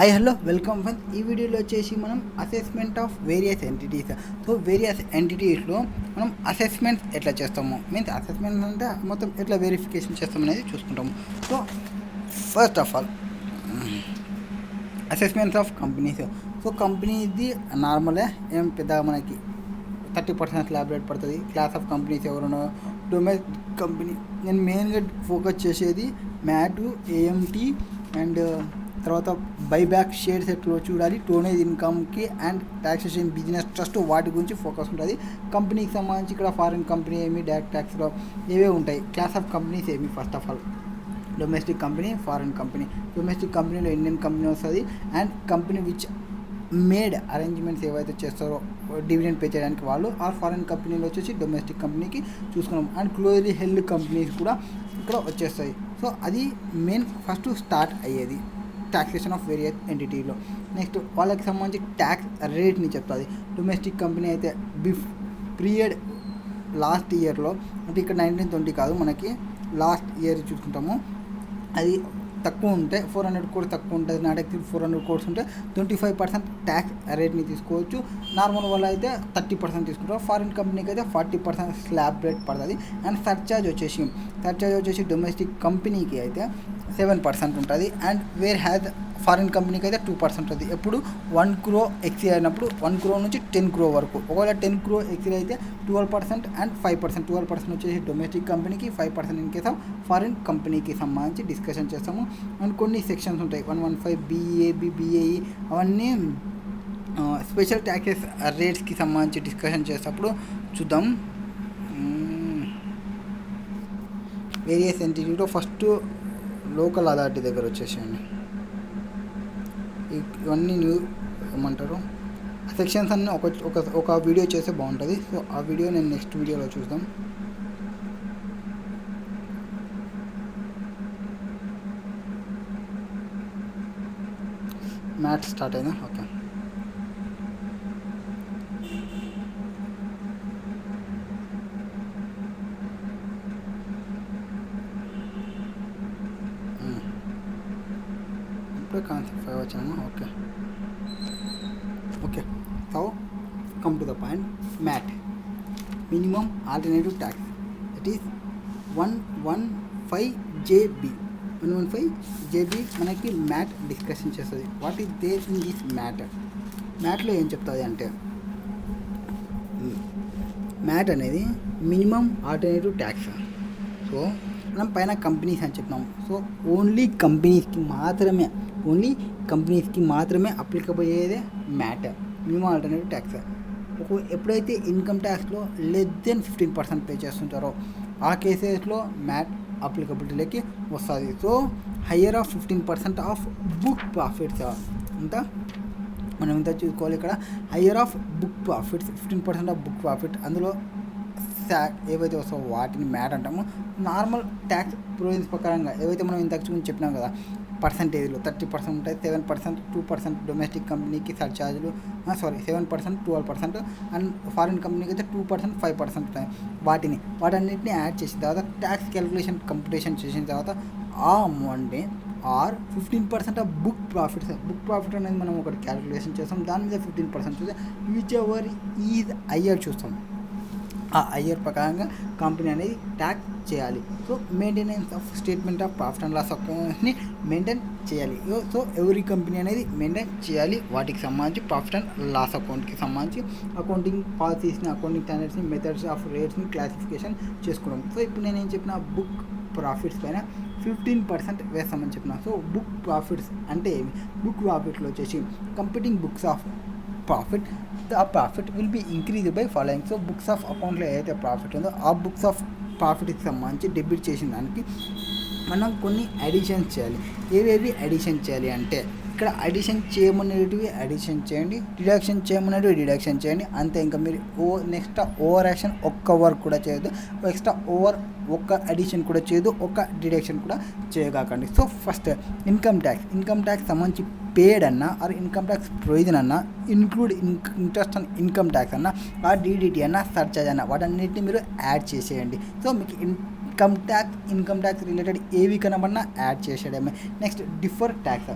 Hi hello welcome friends. ఈ వీడియోలో వచ్చేసి మనం assessment of various entities. So various ఎంటిటీస్లో మనం అసెస్మెంట్స్ ఎట్లా చేస్తాము, మీన్స్ అసెస్మెంట్ అంటే మొత్తం ఎట్లా వెరిఫికేషన్ చేస్తాం అనేది చూసుకుంటాము. So first of all assessments of companies. So కంపెనీది నార్మల్గా ఏం పెద్దగా మనకి 30% స్లాబ్ రేట్ పడుతుంది. క్లాస్ ఆఫ్ కంపెనీస్ ఎవరునో డొమెస్టిక్ కంపెనీ. నేను మెయిన్గా ఫోకస్ చేసేది మ్యాట్, ఏఎంటీ అండ్ తర్వాత బైబ్యాక్ షేర్స్ ఎట్లో చూడాలి, టోనేజ్ ఇన్కమ్కి అండ్ ట్యాక్సేషన్, బిజినెస్ ట్రస్ట్, వాటి గురించి ఫోకస్ ఉంటుంది. కంపెనీకి సంబంధించి ఇక్కడ ఫారిన్ కంపెనీ ఏమి, డైరెక్ట్ ట్యాక్స్లో ఏవే ఉంటాయి. క్లాస్ ఆఫ్ కంపెనీస్ ఏమి, first of all domestic company, foreign company. Domestic కంపెనీలో ఇండియన్ కంపెనీ వస్తుంది and company which made arrangements ఏవైతే చేస్తారో డివిడెండ్ పే చేయడానికి వాళ్ళు, ఆ ఫారిన్ కంపెనీలో వచ్చేసి డొమెస్టిక్ కంపెనీకి చూసుకున్నాం. అండ్ క్లోజ్లీ హెల్డ్ కంపెనీస్ కూడా ఇక్కడ వచ్చేస్తాయి. సో అది మెయిన్ ఫస్ట్ స్టార్ట్ అయ్యేది ట్యాక్సేషన్ ఆఫ్ వేరియస్ ఎంటిటీలో. నెక్స్ట్ వాళ్ళకి సంబంధించి ట్యాక్స్ రేట్ని చెప్తుంది. డొమెస్టిక్ కంపెనీ అయితే పీరియడ్ లాస్ట్ ఇయర్లో, అంటే ఇక్కడ 1920 కాదు, మనకి లాస్ట్ ఇయర్ చూసుకుంటాము. అది తక్కువ ఉంటే 400 crores తక్కువ ఉంటుంది. నాటకి 400 crores ఉంటే 25% ట్యాక్స్ రేట్ని తీసుకోవచ్చు. నార్మల్ వల్ల అయితే 30% తీసుకుంటారు. ఫారిన్ కంపెనీకి అయితే 40% స్లాబ్ రేట్ పడుతుంది. అండ్ సర్చార్జ్ వచ్చేసి డొమెస్టిక్ కంపెనీకి అయితే 7% ఉంటుంది. అండ్ వేర్ హ్యాజ్ ఫారిన్ కంపెనీకి అయితే 2% ఉంటుంది. ఎప్పుడు 1 crore ఎక్సీ అయినప్పుడు 1 crore నుంచి 10 crore వరకు. ఒకవేళ 10 crore ఎక్సీ అయితే 12% అండ్ 5%. 12% వచ్చేసి డొమెస్టిక్ కంపెనీకి, 5% ఇన్ కేస్ ఆఫ్ ఫారిన్ కంపెనీకి సంబంధించి డిస్కషన్ చేస్తాము. అండ్ కొన్ని సెక్షన్స్ ఉంటాయి, 115 BAB, BAE, అవన్నీ స్పెషల్ ట్యాక్సెస్ రేట్స్కి సంబంధించి డిస్కషన్ చేసేటప్పుడు చూద్దాం. వేరియస్ ఎంటిటీలో ఫస్ట్ లోకల్ అథారిటీ దగ్గర వచ్చేసేయండి. ఇవన్నీ న్యూ ఏమంటారు సెక్షన్స్ అన్నీ ఒక వీడియో చేస్తే బాగుంటుంది. సో ఆ వీడియో నేను నెక్స్ట్ వీడియోలో చూద్దాం. మ్యాట్ స్టార్ట్ అయిందా? ఓకే. ఇప్పుడే కాన్సెప్ట్ 5 వచ్చాము. Okay. So come to the point. MAT, minimum alternative tax, that is 115JB. 115JB మనకి మ్యాట్ డిస్కషన్ చేస్తుంది. What is there in this మ్యాట్లో ఏం చెప్తుంది అంటే, మ్యాట్ అనేది మినిమం ఆల్టర్నేటివ్ ట్యాక్స్. సో మనం పైన కంపెనీస్ అని చెప్పినాం. సో ఓన్లీ కంపెనీస్కి మాత్రమే అప్లికబుల్ అయ్యేదే మ్యాట్, మినిమం ఆల్టర్నేటివ్ ట్యాక్స్. ఎప్పుడైతే ఇన్కమ్ ట్యాక్స్లో లెస్ దెన్ 15% పే చేస్తుంటారో ఆ కేసెస్లో మ్యాట్ అప్లికబిలిటీలోకి వస్తుంది. So higher of 15% of book profits అంతా మనం ఇంత చూసుకోవాలి. ఇక్కడ higher of book profits, 15% of book profit, అందులో ఏవైతే వస్తాయో వాటిని మ్యాట్ అంటాము. నార్మల్ ట్యాక్స్ ప్రొవిజన్స్ ప్రకారంగా ఏవైతే మనం ఇంతకు ముందు చెప్పినాం కదా, పర్సంటేజ్లో 30% ఉంటాయి. 7%, 2% డొమెస్టిక్ కంపెనీకి సర్చార్జ్లు, 7%, 12%, అండ్ ఫారిన్ కంపెనీకి అయితే 2%, 5% ఉంటాయి. వాటన్నిటిని యాడ్ చేసిన తర్వాత ట్యాక్స్ క్యాలిక్యులేషన్ కంప్యూటేషన్ చేసిన తర్వాత ఆ అమౌంట్ని ఆర్ 15% ఆఫ్ బుక్ ప్రాఫిట్ అనేది మనం ఒకటి క్యాలిక్యులేషన్ చేస్తాం. దాని మీద 15% చూస్తే విచ్ ఎవర్ ఈజ్ హయ్యర్ చూస్తాం. ఆ హయ్యర్ ప్రకారంగా కంపెనీ అనేది ట్యాక్స్ చేయాలి. So maintenance of statement of profit and loss అకౌంట్ని మెయింటైన్ చేయాలి. సో ఎవ్రీ కంపెనీ అనేది మెయింటైన్ చేయాలి. వాటికి సంబంధించి ప్రాఫిట్ అండ్ లాస్ అకౌంట్కి సంబంధించి అకౌంటింగ్ పాలసీస్ని, అకౌంటింగ్ స్టాండర్డ్స్ని, మెథడ్స్ ఆఫ్ రేట్స్ని క్లాసిఫికేషన్ చేసుకోవడం. సో ఇప్పుడు నేనేం చెప్పిన, బుక్ ప్రాఫిట్స్ పైన 15% వేస్తామని చెప్పిన. సో బుక్ ప్రాఫిట్స్ అంటే ఏమి? బుక్ ప్రాఫిట్లో వచ్చేసి కంప్యూటింగ్ బుక్స్ ఆఫ్ ప్రాఫిట్, ఆ profit will be increase by following. So books of అకౌంట్లో ఏదైతే ప్రాఫిట్ ఉందో ఆ బుక్స్ ఆఫ్ ప్రాఫిట్కి సంబంధించి డెబిట్ చేసిన దానికి మనం కొన్ని అడిషన్స్ చేయాలి. ఏవేవి అడిషన్ చేయాలి అంటే, ఇక్కడ అడిషన్ చేయమనేటివి అడిషన్ చేయండి, డిడక్షన్ చేయమనేటివి డిడక్షన్ చేయండి, అంతే. ఇంకా మీరు నెక్స్ట్ ఓవర్ యాక్షన్ ఒక్క వర్క్ కూడా చేయొద్దు, ఒక్క అడిషన్ కూడా చేయదు, ఒక్క డిడక్షన్ కూడా చేయగాకండి. సో ఫస్ట్ ఇన్కమ్ ట్యాక్స్ సంబంధించి పేడ్ అన్నా ఆర్ ఇన్కమ్ ట్యాక్స్ ప్రొవిజన్ అన్నా, include interest on income tax అన్నా, ఆ DDT అన్నా, సర్చార్జ్ అన్నా, వాటన్నిటిని మీరు యాడ్ చేసేయండి. సో మీకు ఇన్కమ్ ట్యాక్స్ రిలేటెడ్ ఏవి కనబడినా యాడ్ చేసేయడమే. నెక్స్ట్ డిఫర్ ట్యాక్స్,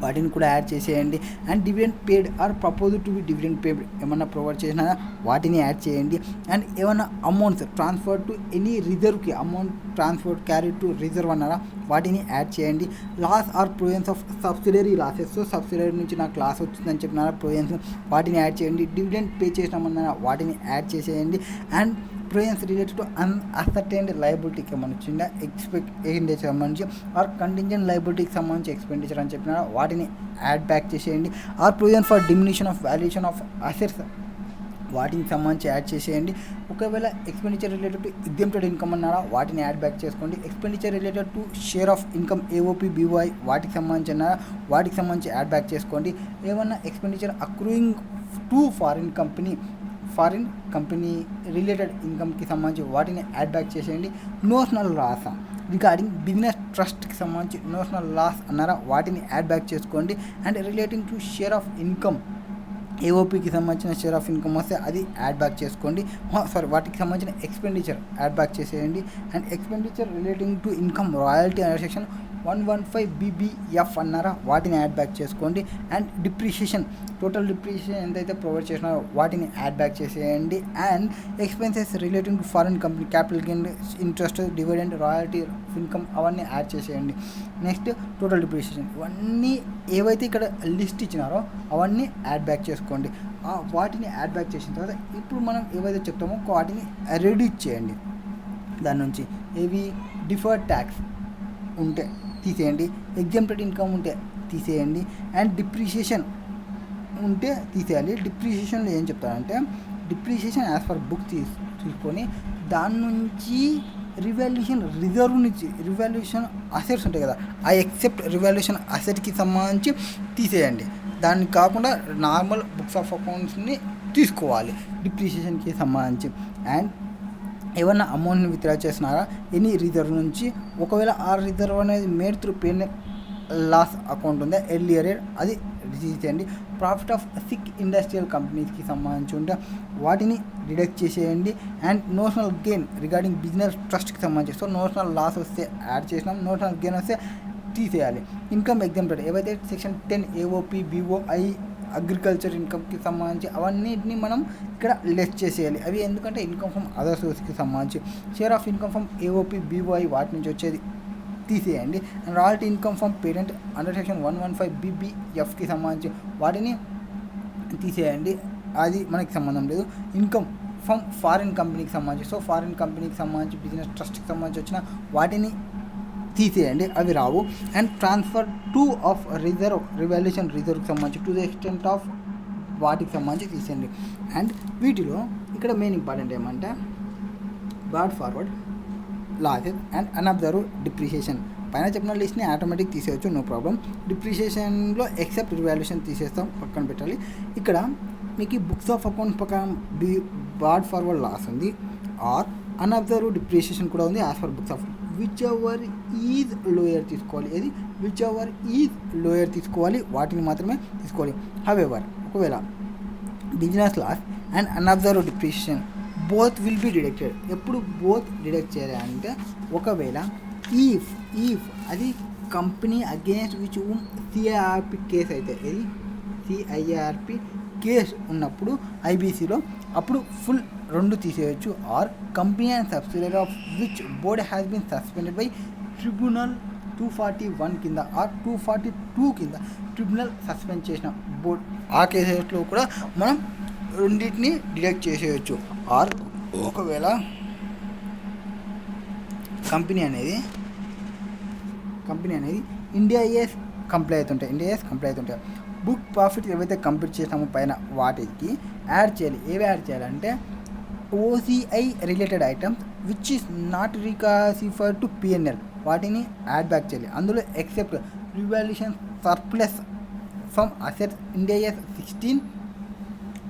వాటిని కూడా యాడ్ చేసేయండి. And dividend paid or propose to be dividend paid ఏమన్నా ప్రొవైడ్ చేసినా వాటిని యాడ్ చేయండి. అండ్ ఏమన్నా అమౌంట్స్ ట్రాన్స్ఫర్ టు ఎనీ రిజర్వ్కి amount transfer carry to reserve అన్నారా వాటిని యాడ్ చేయండి. Loss or provisions of subsidiary losses, so subsidiary నుంచి నాకు లాస్ వచ్చిందని చెప్పినారా ప్రొవిజన్స్ వాటిని యాడ్ చేయండి. డివిడెండ్ పే చేసినామన్నారా వాటిని యాడ్ చేసేయండి. అండ్ ప్రొవిజన్స్ రిలేటెడ్ టు అన్అసర్టైన్డ్ లయబిలిటీకి సంబంధించిన ఎక్స్పెండిచర్ సంబంధించి ఆర్ కంటింజెంట్ లయబిలిటీకి సంబంధించి ఎక్స్పెండిచర్ అని చెప్పినారా వాటిని యాడ్ బ్యాక్ చేసేయండి. Or provision for diminution of valuation of assets వాటికి సంబంధించి యాడ్ చేసేయండి. ఒకవేళ expenditure related to exempted income అన్నారా వాటిని యాడ్ బ్యాక్ చేసుకోండి. Expenditure related to share of income AOP BOI వాటికి సంబంధించి అన్నారా వాటికి సంబంధించి యాడ్ బ్యాక్ చేసుకోండి. ఏమన్నా expenditure accruing to foreign company related ఇన్కమ్కి సంబంధించి వాటిని యాడ్ బ్యాక్ చేసేయండి. నోషనల్ లాస్ రిగార్డింగ్ బిజినెస్ ట్రస్ట్కి సంబంధించి నోషనల్ లాస్ అన్నారా వాటిని యాడ్ బ్యాక్ చేసుకోండి. And relating to share of income ఏఓపికి సంబంధించిన షేర్ ఆఫ్ ఇన్కమ్ వస్తే అది యాడ్ బ్యాక్ చేసుకోండి. వాటికి సంబంధించిన ఎక్స్పెండిచర్ యాడ్ బ్యాక్ చేసేయండి. And expenditure relating to income royalty under section 115 BBF అన్నారా వాటిని యాడ్ బ్యాక్ చేసుకోండి. అండ్ డిప్రిషియేషన్ టోటల్ డిప్రిషియేషన్ ఎంతైతే ప్రొవైడ్ చేసినారో వాటిని యాడ్ బ్యాక్ చేసేయండి. And expenses relating to foreign company capital gain interest dividend royalty income అవన్నీ add చేసేయండి. Next total depreciation ఇవన్నీ ఏవైతే ఇక్కడ లిస్ట్ ఇచ్చినారో అవన్నీ యాడ్ బ్యాక్ చేసుకోండి. వాటిని యాడ్ బ్యాక్ చేసిన తర్వాత ఇప్పుడు మనం ఏవైతే చెప్తామో వాటిని రెడ్యూస్ చేయండి. దాని నుంచి ఏవి డిఫర్డ్ ట్యాక్స్ ఉంటే తీసేయండి, ఎగ్జామ్టెడ్ ఇన్కమ్ ఉంటే తీసేయండి, అండ్ డిప్రిషియేషన్ ఉంటే తీసేయాలి. డిప్రిషియేషన్లో ఏం చెప్తారంటే డిప్రిషియేషన్ యాజ్ పర్ బుక్ తీసుకొని దాని నుంచి రివాల్యూషన్ రిజర్వ్ నుంచి రివాల్యూషన్ అసెట్స్ ఉంటాయి కదా ఆ ఎక్సెప్ట్ రివాల్యూషన్ అసెట్కి సంబంధించి తీసేయండి. దాన్ని కాకుండా నార్మల్ బుక్స్ ఆఫ్ అకౌంట్స్ని తీసుకోవాలి డిప్రిషియేషన్కి సంబంధించి. అండ్ ఏమన్నా అమౌంట్ని విత్డ్రా చేసినారా ఎనీ రిజర్వ్ నుంచి, ఒకవేళ ఆ రిజర్వ్ అనేది made through pain loss account ఉందా ఎర్లియర్ అది తీసేయండి. ప్రాఫిట్ ఆఫ్ సిక్ ఇండస్ట్రియల్ కంపెనీస్కి సంబంధించి ఉంటే వాటిని డిడక్ట్ చేసేయండి. And notional gain regarding business ట్రస్ట్కి సంబంధించి, సో నోషనల్ లాస్ వస్తే యాడ్ చేసినాం, నోషనల్ గెయిన్ వస్తే తీసేయాలి. ఇన్కమ్ ఎగ్జాంప్టెడ్ ఏవైతే సెక్షన్ 10 ఏఓపి బీఓఐ అగ్రికల్చర్ ఇన్కమ్కి సంబంధించి అవన్నిటిని మనం ఇక్కడ లెస్ చేసేయాలి. అవి ఎందుకంటే ఇన్కమ్ ఫ్రమ్ అదర్ సోర్స్కి సంబంధించి share of income from AOP BOI వాటి నుంచి వచ్చేది తీసేయండి. And royalty income from parent under section 115 BBFకి సంబంధించి వాటిని తీసేయండి, అది మనకి సంబంధం లేదు. ఇన్కమ్ ఫ్రమ్ ఫారిన్ కంపెనీకి సంబంధించి, సో ఫారిన్ కంపెనీకి సంబంధించి బిజినెస్ ట్రస్ట్కి సంబంధించి వచ్చిన వాటిని తీసేయండి, అవి రావు. And transfer to of revaluation రిజర్వ్కి సంబంధించి టు ద ఎక్స్టెంట్ ఆఫ్ వాటికి సంబంధించి తీసేయండి. అండ్ వీటిలో ఇక్కడ మెయిన్ ఇంపార్టెంట్ ఏమంటే brought forward losses and unabsorbed depreciation పైన చెప్పిన లిస్ట్ని ఆటోమేటిక్ తీసేయచ్చు, నో ప్రాబ్లం. డిప్రిషియేషన్లో ఎక్సెప్ట్ రివాల్యూషన్ తీసేస్తాం, పక్కన పెట్టాలి. ఇక్కడ మీకు బుక్స్ ఆఫ్ అకౌంట్స్ ప్రకారం బ్రాడ్ ఫార్వర్డ్ లాస్ ఉంది ఆర్ అన్అబ్జర్వ్ డిప్రిషియేషన్ కూడా ఉంది as per books of whichever is lower తీసుకోవాలి, ఏది విచ్ ఎవర్ ఈజ్ లోయర్ తీసుకోవాలి, వాటిని మాత్రమే తీసుకోవాలి. హవెవర్ ఒకవేళ business loss and unabsorbed depreciation both will be deducted. ఎప్పుడు బోత్ డిడక్ట్ చేయాలి అంటే ఒకవేళ ఈఫ్ అది company against which CIRP case అయితే, ఇది సిఐఆర్పి కేసు ఉన్నప్పుడు ఐబీసీలో అప్పుడు ఫుల్ 2 తీసేయచ్చు. Or company and subsidiary of which board has been suspended by tribunal 241 కింద ఆర్ 242 కింద ట్రిబ్యునల్ సస్పెండ్ చేసిన బోర్డ్ ఆ కేసెస్లో కూడా మనం రెండింటిని డిడక్ట్ చేసేయచ్చు. ఆర్ ఒకవేళ కంపెనీ అనేది ఇండియాస్ కంప్లై అవుతుంటాయి బుక్ ప్రాఫిట్ ఏవైతే కంప్లీట్ చేసామో పైన వాటికి యాడ్ చేయాలి. ఏవి యాడ్ చేయాలంటే OCI related items which is not reclassified to PNL వాటిని యాడ్ బ్యాక్ చేయాలి. అందులో except revaluation surplus from assets Ind AS 16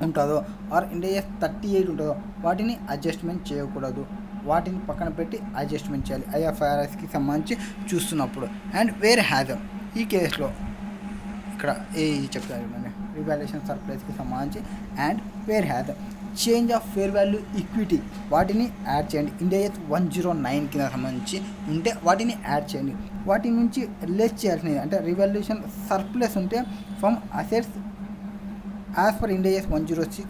ఉంటుందో ఆర్ ఇండియాస్ 38 ఉంటుందో వాటిని అడ్జస్ట్మెంట్ చేయకూడదు, వాటిని పక్కన పెట్టి అడ్జస్ట్మెంట్ చేయాలి ఐఎఫ్ఆర్ఎస్కి సంబంధించి చూస్తున్నప్పుడు. అండ్ వేర్ హ్యాజ్ ఈ కేసులో ఇక్కడ ఏ చెప్తారు మన రివాల్యూషన్ సర్ప్లస్కి సంబంధించి. And where has change of fair value equity వాటిని యాడ్ చేయండి. ఇండియాస్ 109 కింద సంబంధించి ఉంటే వాటిని యాడ్ చేయండి. వాటి నుంచి లెస్ చేయాల్సినవి అంటే రివాల్యూషన్ సర్ప్లస్ ఉంటే from assets as per Ind AS 106,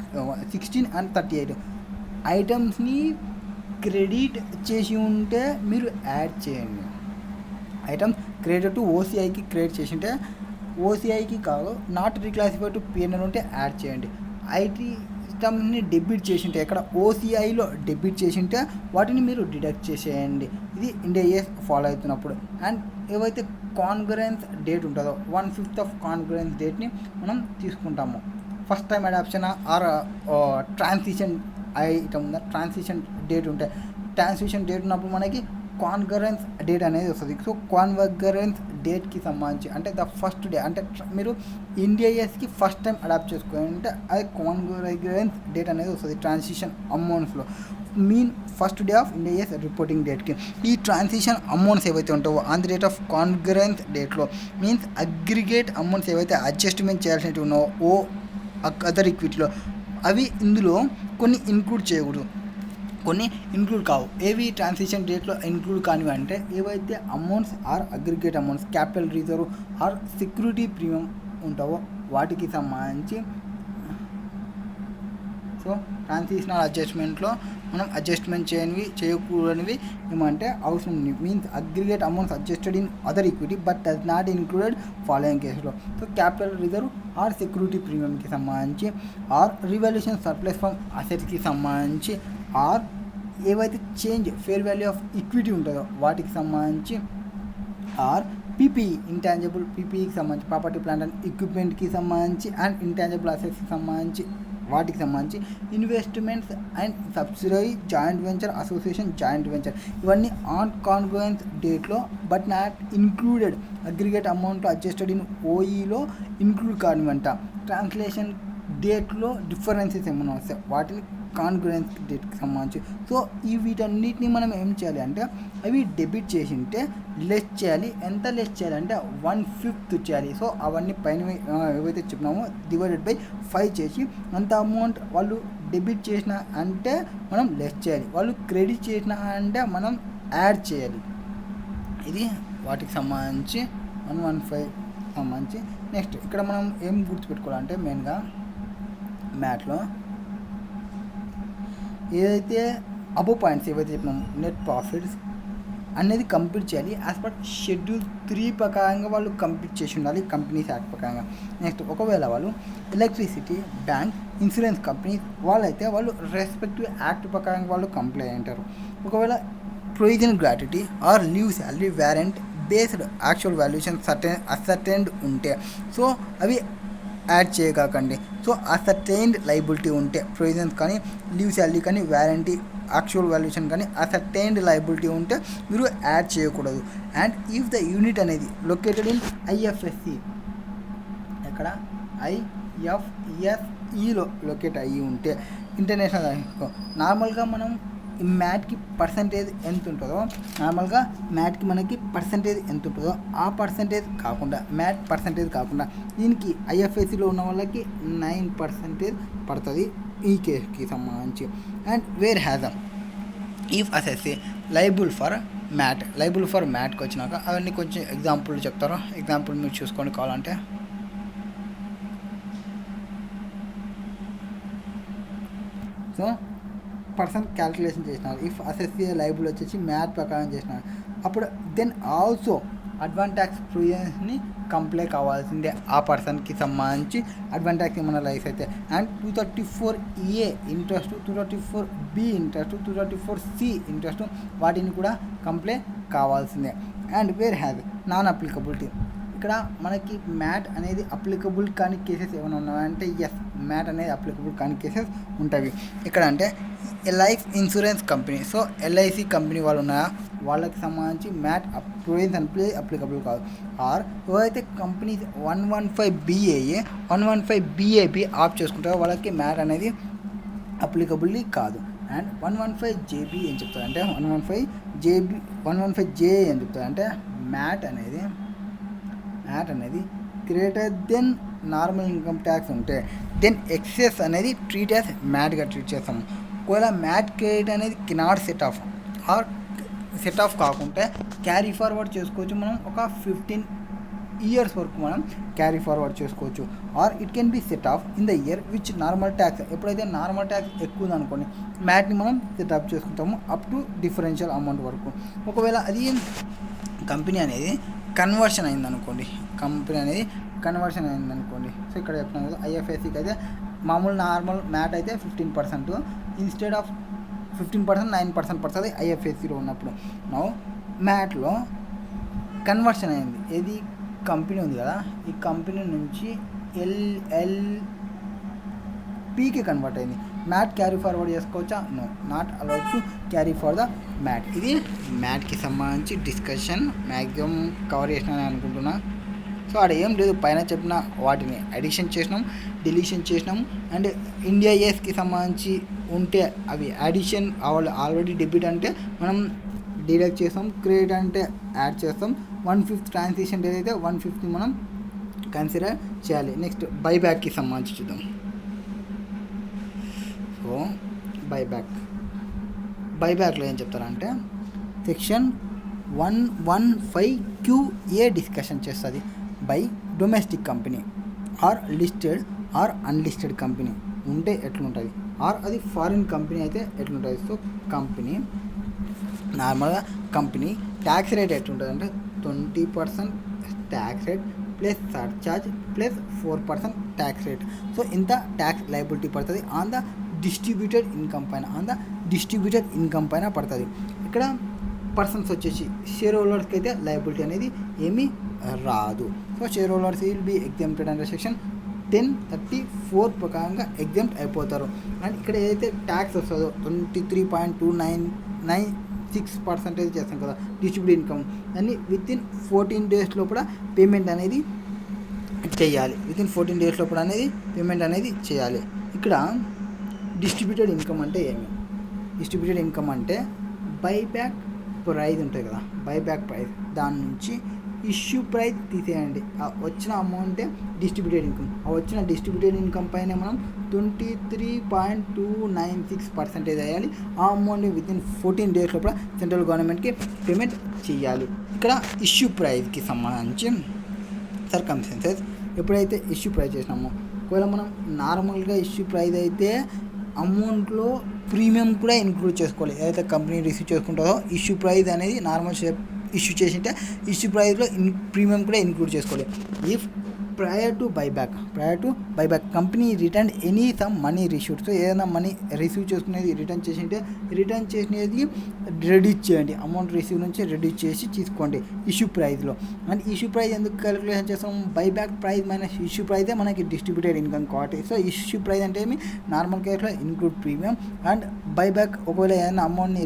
16 and 38 ఐటమ్స్ని క్రెడిట్ చేసి ఉంటే మీరు యాడ్ చేయండి. ఐటమ్స్ క్రెడిట్ టు ఓసీఐకి క్రెడిట్ చేసి ఉంటే ఓసీఐకి కాదు, నాట్ రీక్లాసిఫైడ్ టు పిఎన్ఎల్ ఉంటే యాడ్ చేయండి. ఐటమ్ని డెబిట్ చేసి ఉంటే ఎక్కడ ఓసీఐలో డెబిట్ చేసి ఉంటే వాటిని మీరు డిడక్ట్ చేసేయండి. ఇది ఇండియాస్ ఫాలో అవుతున్నప్పుడు. అండ్ ఏవైతే కాన్గ్రెన్స్ డేట్ ఉంటుందో 1/5 ఆఫ్ కాన్గ్రెన్స్ డేట్ని మనం తీసుకుంటాము. First time adoption or transition item ఉందా, ట్రాన్సిషన్ డేట్ ఉంటే ట్రాన్సిషన్ డేట్ ఉన్నప్పుడు మనకి కాన్గరెన్స్ డేట్ అనేది వస్తుంది. సో కాన్వర్గరెన్స్ డేట్కి సంబంధించి అంటే ద ఫస్ట్ డే అంటే మీరు ఇండియాస్కి ఫస్ట్ టైం అడాప్ట్ చేసుకోవాలంటే అది కాన్వర్గరెన్స్ డేట్ అనేది వస్తుంది ట్రాన్సిషన్ అమౌంట్స్లో. Mean first day of Ind AS reporting డేట్కి ఈ ట్రాన్సిషన్ అమౌంట్స్ ఏవైతే ఉంటావో on the date of convergence డేట్లో మీన్స్ అగ్రిగేట్ అమౌంట్స్ ఏవైతే అడ్జస్ట్మెంట్ చేయాల్సినవి ఉన్నావో అదర్ ఈక్విటీలో అవి ఇందులో కొన్ని ఇంక్లూడ్ చేయకూడదు, కొన్ని ఇంక్లూడ్ కావు. ఏవి ట్రాన్సిషన్ డేట్లో ఇంక్లూడ్ కానివి అంటే ఏవైతే amounts or aggregate amounts capital reserve or security premium ఉంటావో వాటికి సంబంధించి. సో ట్రాన్సిషనల్ అడ్జస్ట్మెంట్లో మనం అడ్జస్ట్మెంట్ చేయకూడనివి ఏమంటే అవసరం means aggregate amounts adjusted in other equity but does not included following కేసులో. So capital reserve or security ప్రీమియంకి సంబంధించి ఆర్ రివాల్యూషన్ సర్ప్లస్ ఫ్రమ్ అసెట్స్కి సంబంధించి ఆర్ ఏవైతే change fair value of equity ఉంటుందో వాటికి సంబంధించి ఆర్ పీపీఈ ఇంటాంజిబుల్ పీపీఈకి సంబంధించి ప్రాపర్టీ ప్లాంట్ అండ్ ఎక్విప్మెంట్కి సంబంధించి అండ్ ఇంటాంజిబుల్ అసెట్స్కి సంబంధించి వాటికి సంబంధించి investments and subsidiary joint venture association joint venture ఇవన్నీ ఆన్ కాన్గ్రుయెన్స్ డేట్లో but not included aggregate amount adjusted in ఓఈలో ఇంక్లూడ్ కానివంట. ట్రాన్స్లేషన్ డేట్లో డిఫరెన్సెస్ ఏమైనా వస్తాయి వాటిని కాన్గ్రుయెన్స్ డేట్కి సంబంధించి. సో వీటన్నిటిని మనం ఏం చేయాలి అంటే అవి డెబిట్ చేసి ఉంటే లెస్ చేయాలి. ఎంత లెస్ చేయాలంటే 1/5 చేయాలి. సో అవన్నీ పైన ఏవైతే చెప్పినామో డివైడెడ్ బై 5 చేసి అంత అమౌంట్ వాళ్ళు డెబిట్ చేసిన అంటే మనం లెస్ చేయాలి, వాళ్ళు క్రెడిట్ చేసిన అంటే మనం యాడ్ చేయాలి. ఇది వాటికి సంబంధించి 115 సంబంధించి. నెక్స్ట్ ఇక్కడ మనం ఏం గుర్తుపెట్టుకోవాలంటే మెయిన్గా మ్యాట్లో ఏదైతే అబో పాయింట్స్ ఏవైతే చెప్పినామో నెట్ ప్రాఫిట్స్ అనేది కంప్లీట్ చేయాలి. యాజ్ పర్ షెడ్యూల్ 3 ప్రకారంగా వాళ్ళు కంప్లీట్ చేసి ఉండాలి కంపెనీస్ యాక్ట్ ప్రకారంగా. నెక్స్ట్ ఒకవేళ వాళ్ళు ఎలక్ట్రిసిటీ, బ్యాంక్, ఇన్సూరెన్స్ కంపెనీస్ వాళ్ళైతే వాళ్ళు రెస్పెక్టివ్ యాక్ట్ ప్రకారంగా వాళ్ళు కంప్లై అయి ఉంటారు. ఒకవేళ provision gratuity or leave salary warrant based actual valuation ascertained ఉంటే సో అవి యాడ్ చేయకండి. సో అసర్టైన్డ్ లైబిలిటీ ఉంటే ప్రొవిజన్స్ కానీ లీవ్ శాలరీ కానీ వారంటీ యాక్చువల్ వాల్యుయేషన్ కానీ అసర్టైన్డ్ లైబిలిటీ ఉంటే మీరు యాడ్ చేయకూడదు. అండ్ ఇఫ్ ద యూనిట్ అనేది లొకేటెడ్ ఇన్ ఐఎఫ్ఎస్సి ఎక్కడ ఐఎఫ్ఎస్ఈలో లొకేట్ అయ్యి ఉంటే ఇంటర్నేషనల్ నార్మల్గా మనం మ్యాట్కి పర్సంటేజ్ ఎంత ఉంటుందో నార్మల్గా మ్యాట్కి మనకి పర్సంటేజ్ ఎంత ఉంటుందో ఆ పర్సంటేజ్ కాకుండా మ్యాట్ పర్సంటేజ్ కాకుండా దీనికి ఐఎఫ్ఎస్సిలో ఉన్న వాళ్ళకి 9% పడుతుంది ఈ కేసుకి సంబంధించి. And where has if assessee liable for మ్యాట్కి వచ్చినాక అవన్నీ కొంచెం ఎగ్జాంపుల్ చెప్తారు. ఎగ్జాంపుల్ మీరు చూసుకొని కావాలంటే సో పర్సన్ క్యాల్కులేషన్ చేసినారు. ఇఫ్ అసెస్సి లైబుల్ వచ్చేసి మ్యాథ్ ప్రకారం చేసినారు అప్పుడు దెన్ ఆల్సో అడ్వాన్స్ ట్యాక్స్ ప్రొవిజన్స్ని కంప్లై కావాల్సిందే ఆ పర్సన్కి సంబంధించి అడ్వాన్స్ ట్యాక్స్ ఏమైనా లైఫ్ అయితే. And 234A interest, 234B interest, 234C interest వాటిని కూడా కంప్లై కావాల్సిందే. And where has non applicability ఇక్కడ మనకి మ్యాట్ అనేది అప్లికబుల్ కాని కేసెస్ ఏమైనా ఉన్నాయంటే ఎస్ మ్యాట్ అనేది అప్లికబుల్ కాని కేసెస్ ఉంటాయి. ఇక్కడ అంటే life insurance company so LIC company వాళ్ళు ఉన్నాయా వాళ్ళకి సంబంధించి మ్యాట్ ప్రొవిజన్స్ అంటే అప్లికబుల్ కాదు. ఆర్ ఎవరైతే కంపెనీస్ 115BAA 115BAB ఆఫ్ చేసుకుంటారో వాళ్ళకి మ్యాట్ అనేది అప్లికబుల్ కాదు. అండ్ 115JB ఏం చెప్తారు అంటే 115JA ఏం చెప్తారు అంటే మ్యాట్ అనేది greater than normal income tax ఉంటే దెన్ ఎక్సెస్ అనేది ట్రీట్ యాజ్ మ్యాట్గా ట్రీట్ చేస్తాము. ఒకవేళ మ్యాట్ క్రెడిట్ అనేది cannot set off or set off కాకుంటే క్యారీ ఫార్వర్డ్ చేసుకోవచ్చు. మనం ఒక 15 years వరకు మనం క్యారీ ఫార్వర్డ్ చేసుకోవచ్చు. Or it can be set off in the year which normal tax, ఎప్పుడైతే నార్మల్ ట్యాక్స్ ఎక్కువ ఉందనుకోండి మ్యాట్ని మనం సెటప్ చేసుకుంటాము అప్ టు డిఫరెన్షియల్ అమౌంట్ వరకు. ఒకవేళ అది కంపెనీ అనేది కన్వర్షన్ అయిందనుకోండి సో ఇక్కడ చెప్తున్నాను కదా ఐఎఫ్ఎస్సికి అయితే మామూలు నార్మల్ మ్యాట్ అయితే 15%, ఇన్స్టెడ్ ఆఫ్ 15% 9% పడుతుంది ఐఎఫ్ఎస్సిలో ఉన్నప్పుడు. నౌ మ్యాట్లో కన్వర్షన్ అయింది, ఏది కంపెనీ ఉంది కదా ఈ కంపెనీ నుంచి ఎల్ఎల్పికి కన్వర్ట్ అయింది. మ్యాట్ క్యారీ ఫార్వర్డ్ చేసుకోవచ్చా? No, not allowed to carry for the MAT. ఇది మ్యాట్కి సంబంధించి డిస్కషన్ మ్యాక్సిమం కవర్ చేసినాను అనుకుంటున్నా. సో అక్కడ ఏం లేదు, పైన చెప్పిన వాటిని అడిషన్ చేసినాం, డిలీషన్ చేసినాం. అండ్ ఇండియా ఏస్కి సంబంధించి ఉంటే అవి అడిషన్ ఆల్రెడీ డెబిట్ అంటే మనం డిడక్ట్ చేస్తాం, క్రెడిట్ అంటే యాడ్ చేస్తాం. 1/5 ట్రాన్సాక్షన్ ఏదైతే 1/5 మనం కన్సిడర్ చేయాలి. నెక్స్ట్ బైబ్యాక్కి సంబంధించి చూద్దాం. సో బైబ్యాక్లో ఏం చెప్తారంటే సెక్షన్ 115QA డిస్కషన్ చేస్తుంది. By domestic company or listed or unlisted company ఉంటే ఎట్లుంటుంది, ఆర్ అది ఫారిన్ కంపెనీ అయితే ఎట్లుంటుంది. సో కంపెనీ నార్మల్గా కంపెనీ ట్యాక్స్ రేట్ ఎట్లుంటుంది అంటే 20% tax rate plus surcharge plus 4% tax rate. So ఇంత ట్యాక్స్ లయబిలిటీ పడుతుంది ఆన్ ద డిస్ట్రిబ్యూటెడ్ ఇన్కమ్ పైన పడుతుంది. ఇక్కడ పర్సన్స్ వచ్చేసి షేర్ హోల్డర్స్కి అయితే లయబిలిటీ అనేది ఏమీ రాదు. So share holders will be exempted under section 1034 ప్రకారంగా ఎగ్జామ్ట్ అయిపోతారు. అండ్ ఇక్కడ ఏదైతే ట్యాక్స్ వస్తుందో 23.296% చేస్తాం కదా డిస్ట్రిబ్యూటెడ్ ఇన్కమ్, దాన్ని వితిన్ 14 days లోపల పేమెంట్ అనేది చేయాలి. ఇక్కడ డిస్ట్రిబ్యూటెడ్ ఇన్కమ్ అంటే ఏమి? డిస్ట్రిబ్యూటెడ్ ఇన్కమ్ అంటే బైబ్యాక్ ప్రైస్ ఉంటుంది కదా, బైబ్యాక్ ప్రైస్ దాని నుంచి ఇష్యూ ప్రైస్ తీసేయండి, ఆ వచ్చిన అమౌంటే డిస్ట్రిబ్యూటెడ్ ఇన్కమ్. ఆ వచ్చిన డిస్ట్రిబ్యూటెడ్ ఇన్కమ్ పైన మనం 23.296% వేయాలి. ఆ అమౌంట్ని వితిన్ 14 days లోపల సెంట్రల్ గవర్నమెంట్కి పేమెంట్ చేయాలి. ఇక్కడ ఇష్యూ ప్రైస్కి సంబంధించి సర్కమ్స్టెన్సెస్ ఎప్పుడైతే ఇష్యూ ప్రైస్ చేసినామో, ఒకవేళ మనం నార్మల్గా ఇష్యూ ప్రైస్ అయితే అమౌంట్లో ప్రీమియం కూడా ఇంక్లూడ్ చేసుకోవాలి. ఏదైతే కంపెనీ రిసీవ్ చేసుకుంటుందో ఇష్యూ ప్రైస్ అనేది నార్మల్ షేర్ ఇష్యూ చేసింటే ఇష్యూ ప్రైస్లో ప్రీమియం కూడా ఇంక్లూడ్ చేసుకోవాలి. If prior to buyback company return any some money received. So ఏదైనా మనీ రిసీవ్ చేసుకునేది రిటర్న్ చేసినది రెడ్యూస్ చేయండి, అమౌంట్ రిసీవ్ నుంచి రెడ్యూస్ చేసి తీసుకోండి ఇష్యూ ప్రైస్లో. అండ్ ఇష్యూ ప్రైస్ ఎందుకు క్యాలిక్యులేషన్ చేస్తాం? బైబ్యాక్ ప్రైస్ మైనస్ ఇష్యూ ప్రైజే మనకి డిస్ట్రిబ్యూటెడ్ ఇన్కమ్ కాబట్టి. సో ఇష్యూ ప్రైస్ అంటే ఏమి? నార్మల్ కేసులో ఇంక్లూడ్ ప్రీమియం. అండ్ బైబ్యాక్ ఒకవేళ ఏదైనా అమౌంట్ని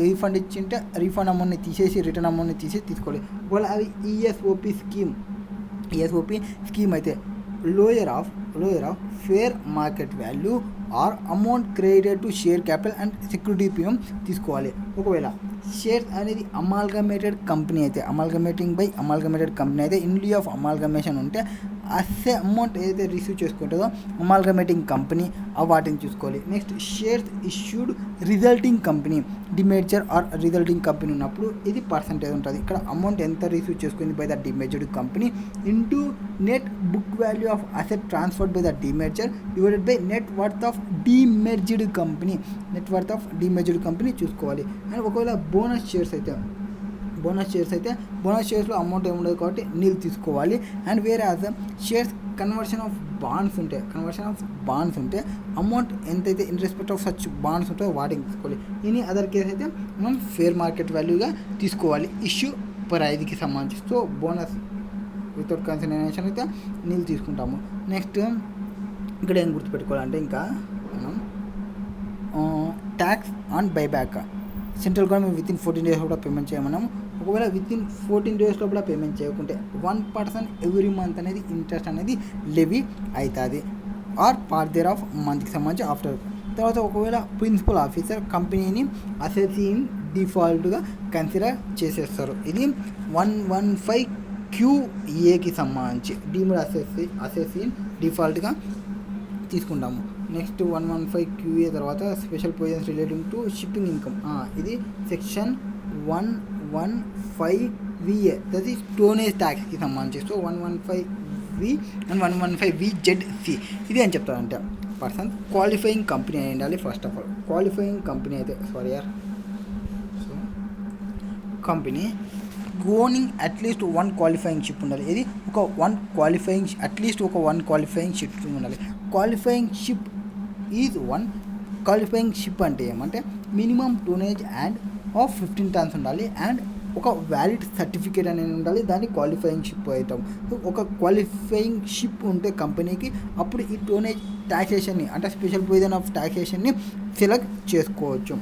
రీఫండ్ ఇచ్చింటే రీఫండ్ అమౌంట్ని తీసేసి రిటర్న్ అమౌంట్ని తీసుకోవాలి. ఒకవేళ అవి ఈఎస్ఓపి స్కీమ్ అయితే lower of fair market value are amount credited to share capital and security premium తీసుకోవాలి. ఒకవేళ షేర్స్ అనేది అమాల్గమేటెడ్ కంపెనీ అయితే ఇన్ లిeu ఆఫ్ అమాల్గమేషన్ ఉంటే అసే అమౌంట్ ఏదైతే రిసీవ్ చేసుకుంటుందో అమాల్గమేటింగ్ కంపెనీ వాటిని చూసుకోవాలి. Next shares issued resulting company demerger or resulting company ఉన్నప్పుడు ఇది పర్సంటేజ్ ఉంటుంది. ఇక్కడ అమౌంట్ ఎంత రిసీవ్ చేసుకుంది by the demerged company into net book value of asset transferred by the demerger divided by net worth of demerged company చూసుకోవాలి. And ఒకవేళ bonus షేర్స్లో amount ఏముండదు కాబట్టి నీళ్ళు తీసుకోవాలి. అండ్ వేరే షేర్స్ కన్వర్షన్ ఆఫ్ బాండ్స్ ఉంటే అమౌంట్ ఎంతైతే in respect of such bonds ఉంటుందో వాటిని తీసుకోవాలి. ఎనీ అదర్ కేసు అయితే మనం ఫేర్ మార్కెట్ వాల్యూగా తీసుకోవాలి ఇష్యూ ప్రైజ్కి సంబంధించి. సో బోనస్ వితౌట్ కన్సిడరేషన్ అయితే నీళ్ళు తీసుకుంటాము. నెక్స్ట్ ఇక్కడ ఏం గుర్తుపెట్టుకోవాలంటే ఇంకా మనం tax on buyback central government within 14 days లోపల పేమెంట్ చేయమన్నాము. ఒకవేళ వితిన్ 14 days లోపల పేమెంట్ చేయకుంటే 1% ఎవ్రీ మంత్ అనేది ఇంట్రెస్ట్ అనేది లెవీ అవుతుంది ఆర్ పార్ట్ దేర్ ఆఫ్ మంత్కి సంబంధించి ఆఫ్టర్. తర్వాత ఒకవేళ ప్రిన్సిపల్ ఆఫీసర్ కంపెనీని అసెట్స్ ఇన్ డిఫాల్ట్గా కన్సిడర్ చేసేస్తారు. ఇది 115 QAకి సంబంధించి డీమ్డ్ అసెసిన్ డిఫాల్ట్గా తీసుకుంటాము. నెక్స్ట్ 115 QA తర్వాత special provisions relating to shipping income, ఇది సెక్షన్ 115VA, దట్ ఈస్ టోనేజ్ ట్యాక్స్కి సంబంధించి. సో 115V అండ్ 115VZC ఇది అని చెప్తారంటే పర్సన్ క్వాలిఫైయింగ్ కంపెనీ అయి ఉండాలి. First of all qualifying company అయితే so company owning at least 1 qualifying ship ఉండాలి. ఇది అట్లీస్ట్ ఒక 1 క్వాలిఫైయింగ్ షిప్ ఉండాలి. Qualifying ship is 1 qualifying ship అంటే ఏమంటే minimum tonnage and of 15 tons ఉండాలి అండ్ ఒక వ్యాలిడ్ సర్టిఫికేట్ అనేది ఉండాలి. దాన్ని క్వాలిఫైయింగ్ షిప్ అవుతాం. ఒక క్వాలిఫైయింగ్ షిప్ ఉంటే కంపెనీకి అప్పుడు ఈ టోనేజ్ ట్యాక్సేషన్ని అంటే స్పెషల్ ప్రొవిజన్ ఆఫ్ ట్యాక్సేషన్ని సెలెక్ట్ చేసుకోవచ్చు.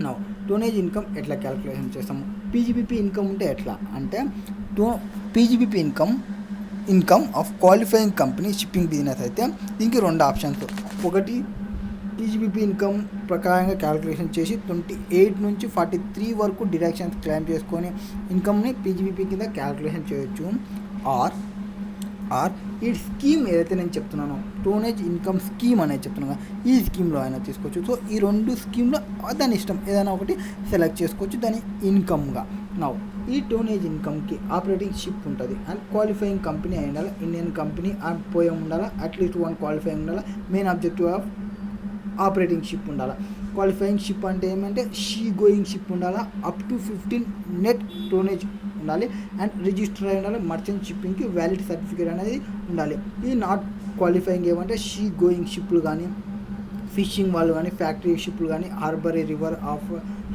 నా టోనేజ్ ఇన్కమ్ ఎట్లా క్యాలిక్యులేషన్ చేస్తాము? PGBP ఇన్కమ్ ఉంటే ఎట్లా అంటే PGBP income of qualifying company shipping business అయితే దీనికి 2 ఆప్షన్స్. ఒకటి PGBP ఇన్కమ్ ప్రకారంగా క్యాలిక్యులేషన్ చేసి 28 నుంచి 43 వరకు డిడక్షన్స్ క్లెయిమ్ చేసుకొని ఇన్కమ్ని PGBP కింద క్యాలిక్యులేషన్ చేయొచ్చు. ఆర్ ఈ స్కీమ్ ఏదైతే నేను చెప్తున్నానో టోనేజ్ ఇన్కమ్ స్కీమ్ అనేది చెప్తున్నాను, ఈ స్కీమ్లో అయినా తీసుకోవచ్చు. సో ఈ 2 స్కీమ్లో దాని ఇష్టం ఏదైనా ఒకటి సెలెక్ట్ చేసుకోవచ్చు దాని ఇన్కమ్గా. నా ఈ టోనేజ్ ఇన్కమ్కి ఆపరేటింగ్ షిప్ ఉంటుంది అండ్ క్వాలిఫైయింగ్ కంపెనీ అయి ఉండాలి. ఇండియన్ కంపెనీ పోయి ఉండాలి. అట్లీస్ట్ 1 క్వాలిఫైయింగ్ ఉండాలి. Main objective of operating ship ఉండాలి. క్వాలిఫైయింగ్ షిప్ అంటే ఏమంటే షీ గోయింగ్ షిప్ ఉండాలి. అప్ టు 15 నెట్ టోనేజ్ ఉండాలి అండ్ రిజిస్టర్ అయి ఉండాలి. మర్చెంట్ షిప్పింగ్కి వ్యాలిడ్ సర్టిఫికేట్ అనేది ఉండాలి. ఈ నాట్ క్వాలిఫైయింగ్ ఏమంటే షీ గోయింగ్ షిప్లు కానీ ఫిషింగ్ వాళ్ళు కానీ ఫ్యాక్టరీ షిప్లు కానీ హార్బర్ రివర్ ఆఫ్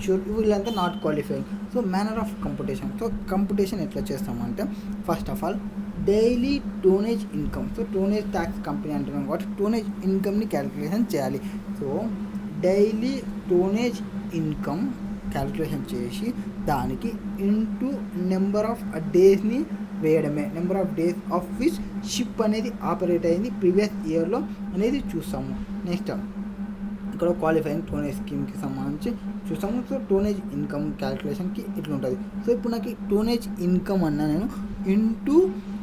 షోర్ వీళ్ళంతా not qualifying. So manner of computation. So computation ఎట్లా చేస్తామంటే first of all daily tonnage income. So tonnage tax company అంటున్నాం కాబట్టి టోనేజ్ ఇన్కమ్ని క్యాలిక్యులేషన్ చేయాలి. So daily tonnage income calculation చేసి దానికి ఇంటూ నెంబర్ ఆఫ్ డేస్ని వేయడమే. Number of days of which ship అనేది ఆపరేట్ అయింది ప్రీవియస్ ఇయర్లో అనేది చూస్తాము. నెక్స్ట్ ఇక్కడ క్వాలిఫైయింగ్ టోనేజ్ స్కీమ్కి సంబంధించి చూస్తాము. సో టోనేజ్ ఇన్కమ్ క్యాలిక్యులేషన్కి ఇట్లుంటుంది. సో ఇప్పుడు నాకు టోనేజ్ ఇన్కమ్ అన్నా నేను ఇంటూ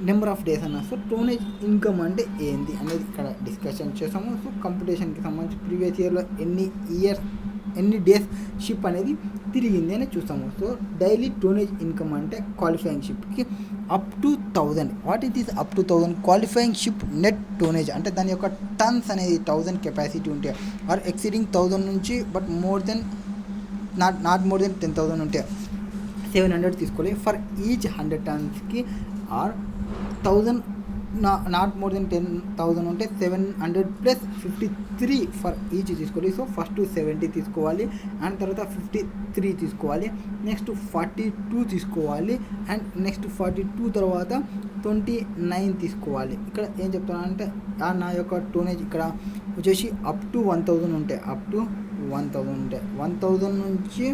నెంబర్ ఆఫ్ డేస్ అన్నా. సో టోనేజ్ ఇన్కమ్ అంటే ఏంది అనేది ఇక్కడ డిస్కషన్ చేస్తాము. సో కంప్యూటేషన్కి సంబంధించి ప్రీవియస్ ఇయర్లో ఎన్ని డేస్ షిప్ అనేది తిరిగింది అని చూస్తాము. సో డైలీ టోనేజ్ ఇన్కమ్ అంటే క్వాలిఫైయింగ్ షిప్కి up to 1000. What it is up to 1000? Qualifying ship net tonnage అంటే దాని యొక్క టన్స్ అనేది 1000 కెపాసిటీ ఉంటే ఆర్ ఎక్సీడింగ్ 1000 నుంచి బట్ నాట్ మోర్ దెన్ 10,000 ఉంటే 700 తీసుకోవాలి ఫర్ ఈచ్ 100 టన్స్కి. ఆర్ 1000 నాట్ మోర్ దెన్ 10,000 ఉంటే 700 ప్లస్ 53 ఫర్ ఈచ్ తీసుకోవాలి. సో ఫస్ట్ 70 తీసుకోవాలి అండ్ తర్వాత 53 తీసుకోవాలి. నెక్స్ట్ 42 తీసుకోవాలి అండ్ నెక్స్ట్ 42 తర్వాత 29 తీసుకోవాలి. ఇక్కడ ఏం చెప్తానంటే నా యొక్క టోనేజ్ ఇక్కడ వచ్చేసి అప్ టు 1000 ఉంటే 1000 నుంచి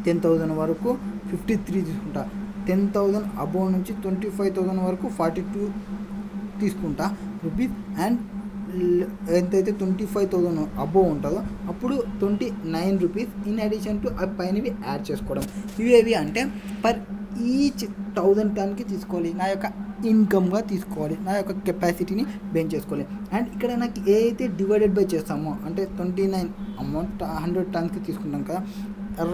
10,000 వరకు 53 తీసుకుంటా. 10,000 అబోవ్ నుంచి 25,000 వరకు 42 తీసుకుంటా రూపీస్. అండ్ ఎంతైతే 25,000 అబోవ్ ఉంటుందో అప్పుడు 29 రూపీస్ ఇన్ అడిషన్ టు ఆ పైనవి యాడ్ చేసుకోవడం. ఇవేవి అంటే పర్ ఈచ్ 1000 టన్కి తీసుకోవాలి. నా యొక్క ఇన్కమ్గా తీసుకోవాలి. నా యొక్క కెపాసిటీని బెంచ్ చేసుకోవాలి. అండ్ ఇక్కడ నాకు ఏదైతే డివైడెడ్ బై చేస్తామో అంటే 29 అమౌంట్ 100 టన్స్కి తీసుకుంటాం కదా,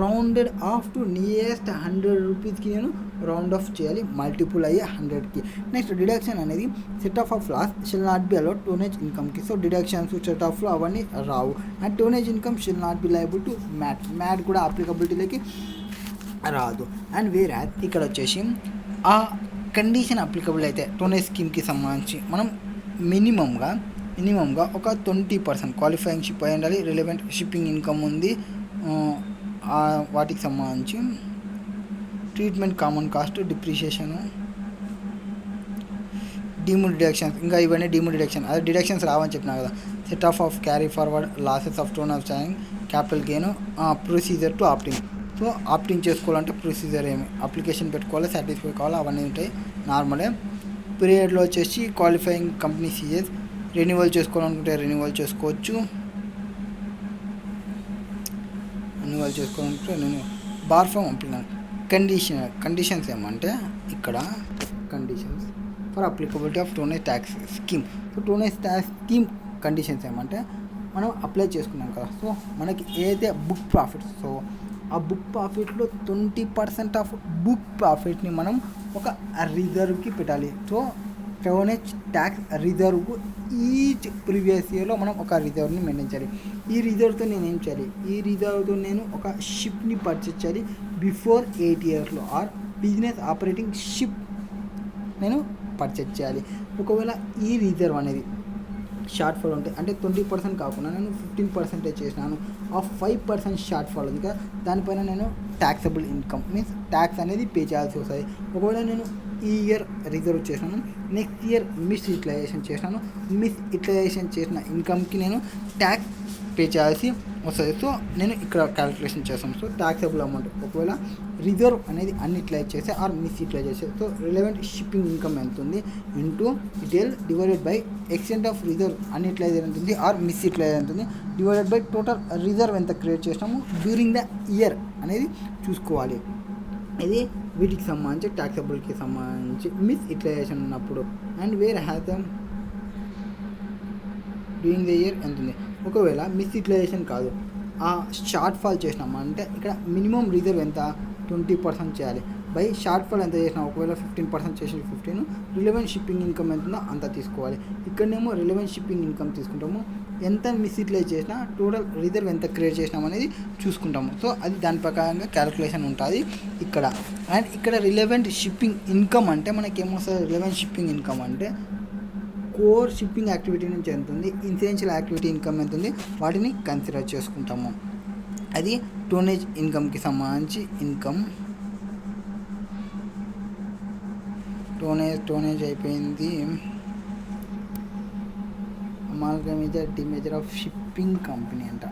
రౌండెడ్ ఆఫ్ టు నియరెస్ట్ 100 రూపీస్కి నేను రౌండ్ ఆఫ్ చేయాలి మల్టిపుల్ అయ్యి 100కి. నెక్స్ట్ డిడక్షన్ అనేది set off loss shall not be allowed tonnage ఇన్కమ్కి. సో డిడక్షన్స్ సెట్ ఆఫ్లో అవన్నీ రావు. And tonnage income shall not be liable to MAT కూడా అప్లికబిలిటీలోకి రాదు. అండ్ వేరే ఇక్కడ వచ్చేసి ఆ కండిషన్ అప్లికబుల్ అయితే టోనేజ్ స్కీమ్కి సంబంధించి మనం మినిమంగా ఒక 20% క్వాలిఫైయింగ్ షిప్ అయి ఉండాలి. రిలవెంట్ షిప్పింగ్ ఇన్కమ్ ఉంది. వాటికి సంబంధించి treatment, common cost, depreciation, deemed deductions, ఇంకా ఇవన్నీ డీమ్డ్ డిడక్షన్. అదే డిడక్షన్స్ రావని చెప్పినా కదా. Set off carry forward losses of tone of చాయింగ్, capital gain, procedure to opting. So opting చేసుకోవాలంటే ప్రొసీజర్ ఏమి అప్లికేషన్ పెట్టుకోవాలి, సాటిస్ఫై కావాలి, అవన్నీ ఉంటాయి నార్మలే. పీరియడ్లో వచ్చేసి క్వాలిఫైయింగ్ కంపెనీ సిఎస్, రెన్యువల్ చేసుకోవాలనుకుంటే రెన్యువల్ చేసుకోవచ్చు. బార్ ఫ్రమ్ అప్లికెంట్ కండిషన్స్ ఏమంటే ఇక్కడ conditions for applicability of tonnage tax scheme. So tonnage tax scheme conditions ఏమంటే మనం అప్లై చేసుకున్నాం కదా, సో మనకి ఏదైతే బుక్ ప్రాఫిట్, సో ఆ బుక్ ప్రాఫిట్లో 20% ఆఫ్ బుక్ ప్రాఫిట్ని మనం ఒక రిజర్వ్కి పెట్టాలి. So tonnage tax రిజర్వ్కు each previous ఇయర్లో మనం ఒక రిజర్వ్ని మెయింటైన్ చేయాలి. ఈ రిజర్వ్తో నేను ఏం చేయాలి, ఈ రిజర్వ్తో నేను ఒక షిప్ని పర్చేస్ చేయాలి బిఫోర్ 8 yearsలో, ఆర్ బిజినెస్ ఆపరేటింగ్ షిప్ నేను పర్చేస్ చేయాలి. ఒకవేళ ఈ రిజర్వ్ అనేది షార్ట్ ఫాల్ ఉంటే, అంటే 20% కాకుండా నేను 15% చేసినాను, ఆ 5% షార్ట్ ఫాల్ ఉంది కదా, దానిపైన నేను ట్యాక్సబుల్ ఇన్కమ్ మీన్స్ ట్యాక్స్ అనేది పే చేయాల్సి వస్తుంది. ఒకవేళ నేను ఈ ఇయర్ రిజర్వ్ చేసినాను, నెక్స్ట్ ఇయర్ మిస్ యూటిలైజేషన్ చేసిన ఇన్కమ్కి నేను ట్యాక్స్ పే చేయాల్సి వస్తుంది. సో నేను ఇక్కడ క్యాలిక్యులేషన్ చేస్తాను. సో ట్యాక్సబుల్ అమౌంట్ ఒకవేళ రిజర్వ్ అనేది అన్యూటిలైజ్ చేస్తే ఆర్ మిస్ యూటిలైజ్ చేస్తే, సో రిలవెంట్ షిప్పింగ్ ఇన్కమ్ ఎంత ఉంది into detail divided by extent of reserve unutilised ఎంత ఉంది ఆర్ మిస్ యూటిలైజ్ ఎంత ఉంది డివైడెడ్ బై టోటల్ రిజర్వ్ ఎంత క్రియేట్ చేసినాము డ్యూరింగ్ ద ఇయర్ అనేది చూసుకోవాలి. ఇది వీటికి సంబంధించి ట్యాక్సబుల్కి సంబంధించి మిస్ యూటిలైజేషన్ ఉన్నప్పుడు and where has the during the year ఎంత ఉంది. ఒకవేళ మిస్ యూటిలైజేషన్ కాదు, ఆ షార్ట్ ఫాల్ చేసినామంటే ఇక్కడ మినిమం రిజర్వ్ ఎంత 20% చేయాలి బై షార్ట్ ఫాల్ ఎంత చేసినా, ఒకవేళ 15% చేసిన 15 రిలవెంట్ షిప్పింగ్ ఇన్కమ్ ఎంత ఉందో అంత తీసుకోవాలి. ఇక్కడనేమో రిలవెంట్ షిప్పింగ్ ఇన్కమ్ తీసుకుంటాము, ఎంత మిస్ యూటిలైజ్ చేసినా టోటల్ రిజర్వ్ ఎంత క్రియేట్ చేసినాం అనేది చూసుకుంటాము. సో అది దాని ప్రకారంగా క్యాలిక్యులేషన్ ఉంటుంది ఇక్కడ. అండ్ ఇక్కడ రిలవెంట్ షిప్పింగ్ ఇన్కమ్ అంటే మనకి ఏమొస్తుంది, రిలవెంట్ షిప్పింగ్ ఇన్కమ్ అంటే కోర్ షిప్పింగ్ యాక్టివిటీ నుంచి ఎంత ఉంది, ఇన్సిడెన్షియల్ యాక్టివిటీ ఇన్కమ్ ఎంత ఉంది, వాటిని కన్సిడర్ చేసుకుంటాము. అది టోనేజ్ ఇన్కమ్కి సంబంధించి ఇన్కమ్. టోనేజ్ అయిపోయింది. Amalgamated demerger of shipping company అంట,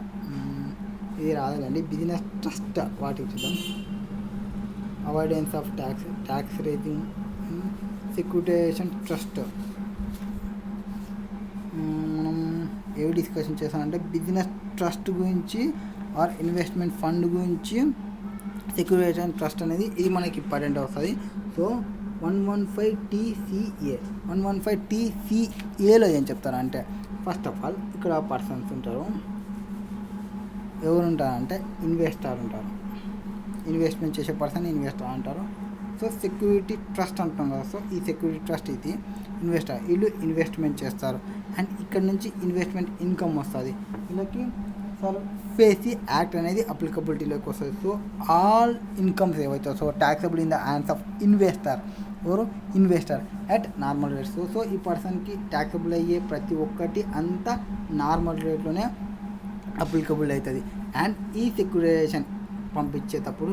ఇది రాదండి. బిజినెస్ ట్రస్ట్ వాటికి చూద్దాం. Avoidance of tax raising, securitization trust. మనం ఏవి డిస్కషన్ చేస్తామంటే బిజినెస్ ట్రస్ట్ గురించి ఆర్ ఇన్వెస్ట్మెంట్ ఫండ్ గురించి, సెక్యూరిటైజేషన్ ట్రస్ట్ అనేది ఇది మనకి ఇంపార్టెంట్ వస్తుంది. సో 115TCAలో ఏం చెప్తారంటే ఫస్ట్ ఆఫ్ ఆల్ ఇక్కడ పర్సన్స్ ఉంటారు, ఎవరు ఉంటారంటే ఇన్వెస్టర్ ఉంటారు, ఇన్వెస్ట్మెంట్ చేసే పర్సన్ ఇన్వెస్టర్ అంటారు. సో సెక్యూరిటీ ట్రస్ట్ అంటున్నాం కదా, సో ఈ సెక్యూరిటీ ట్రస్ట్ ఇది ఇన్వెస్టర్, వీళ్ళు ఇన్వెస్ట్మెంట్ చేస్తారు అండ్ ఇక్కడ నుంచి ఇన్వెస్ట్మెంట్ ఇన్కమ్ వస్తుంది. వీళ్ళకి సర్ఫేసీ యాక్ట్ అనేది అప్లికబిలిటీలోకి వస్తుంది. సో ఆల్ ఇన్కమ్స్ ఏవైతే, so taxable in the hands of investor, ఎవరు investor at normal rates. So ఈ పర్సన్కి ట్యాక్సబుల్ అయ్యే ప్రతి ఒక్కటి అంతా నార్మల్ రేట్లోనే అప్లికబుల్ అవుతుంది. అండ్ ఈ సెక్యూరిటైజేషన్ పంపించేటప్పుడు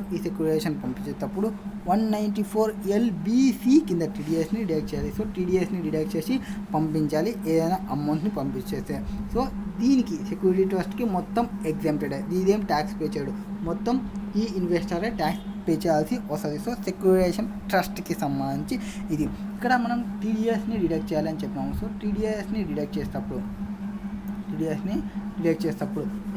194 LBC కింద టీడీఎస్ని డిడక్ట్ చేయాలి. సో టీడీఎస్ని డిడక్ట్ చేసి పంపించాలి ఏదైనా అమౌంట్ని పంపించేస్తే. సో దీనికి సెక్యూరిటీ ట్రస్ట్కి మొత్తం ఎగ్జామ్టెడ్, ఇదేం ట్యాక్స్ పే చేయడు, మొత్తం ఈ ఇన్వెస్టరే ట్యాక్స్ పే చేయాల్సి వస్తుంది. సో సెక్యూరిటైజేషన్ ట్రస్ట్కి సంబంధించి ఇది. ఇక్కడ మనం టీడీఎస్ని డిడక్ట్ చేయాలని చెప్పినాము. సో టీడీఎస్ని డిడక్ట్ చేసేటప్పుడు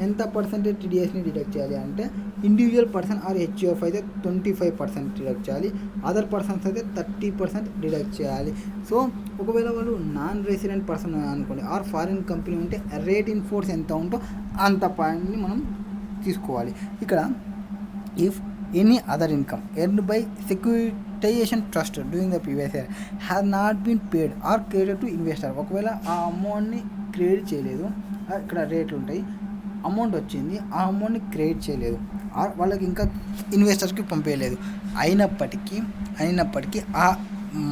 ఎంత పర్సెంటేజ్ టీడీఎస్ని డిడక్ట్ చేయాలి అంటే ఇండివిజువల్ పర్సన్ ఆర్ హెచ్యూఎఫ్ అయితే 25% డిడక్ట్ చేయాలి, అదర్ పర్సన్స్ అయితే 30% డిడక్ట్ చేయాలి. సో ఒకవేళ వాళ్ళు నాన్ రెసిడెంట్ పర్సన్ అనుకోండి ఆర్ ఫారిన్ కంపెనీ ఉంటే రేట్ ఇన్ ఫోర్స్ ఎంత ఉంటో అంత పాయింట్ని మనం తీసుకోవాలి. ఇక్కడ if any other income earned by securitization trust during the previous year has not been paid or credited to investor, ఒకవేళ ఆ అమౌంట్ని క్రెడిట్ చేయలేదు, ఇక్కడ రేట్లు ఉంటాయి, అమౌంట్ వచ్చింది, ఆ అమౌంట్ని క్రెడిట్ చేయలేదు, వాళ్ళకి ఇంకా ఇన్వెస్టర్స్కి పంపేయలేదు, అయినప్పటికీ ఆ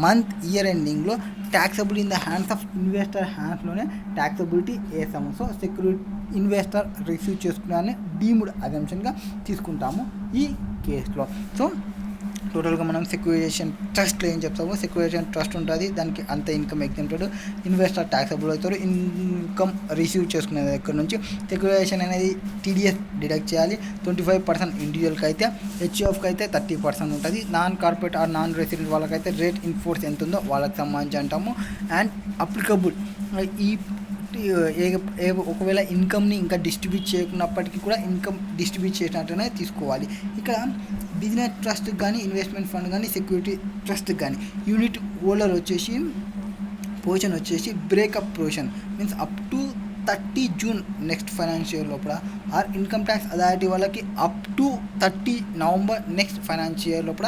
మంత్ ఇయర్ ఎండింగ్లో taxable in the hands of investor హ్యాండ్స్లోనే ట్యాక్సబిలిటీ వేస్తాము. సో సెక్యూరిటీ ఇన్వెస్టర్ రిసీవ్ చేసుకున్నానే డీమ్డ్ అజంప్షన్గా తీసుకుంటాము ఈ కేసులో. సో టోటల్గా మనం సెక్యూరిటైజేషన్ ట్రస్ట్లో ఏం చెప్తాము, సెక్యూరిటైజేషన్ ట్రస్ట్ ఉంటుంది, దానికి అంత ఇన్కమ్ ఎగ్జామ్టెడ్, ఇన్వెస్టర్ ట్యాక్సబుల్ అవుతారు, ఇన్కమ్ రిసీవ్ చేసుకునే దగ్గర నుంచి సెక్యూరిటైజేషన్ అనేది టీడీఎస్ డిడక్ట్ చేయాలి. 25% ఇండివిజువల్కి అయితే, హెచ్యూఎఫ్కి అయితే 30% ఉంటుంది, non corporate are non resident వాళ్ళకైతే రేట్ ఇన్ ఫోర్స్ ఎంత ఉందో వాళ్ళకి సంబంధించి అంటాము. అండ్ అప్లికబుల్ ఈ ఒకవేళ ఇన్కమ్ని ఇంకా డిస్ట్రిబ్యూట్ చేయకున్నప్పటికీ కూడా ఇన్కమ్ డిస్ట్రిబ్యూట్ చేసినట్టునే తీసుకోవాలి. ఇక్కడ బిజినెస్ ట్రస్ట్ కానీ ఇన్వెస్ట్మెంట్ ఫండ్ కానీ సెక్యూరిటీ ట్రస్ట్ కానీ యూనిట్ హోల్డర్ వచ్చేసి పొజిషన్ వచ్చేసి breakup position means up to 30 June next financial లోపల ఆర్ ఇన్కమ్ ట్యాక్స్ అథారిటీ వాళ్ళకి up to 30 November next financial లోపల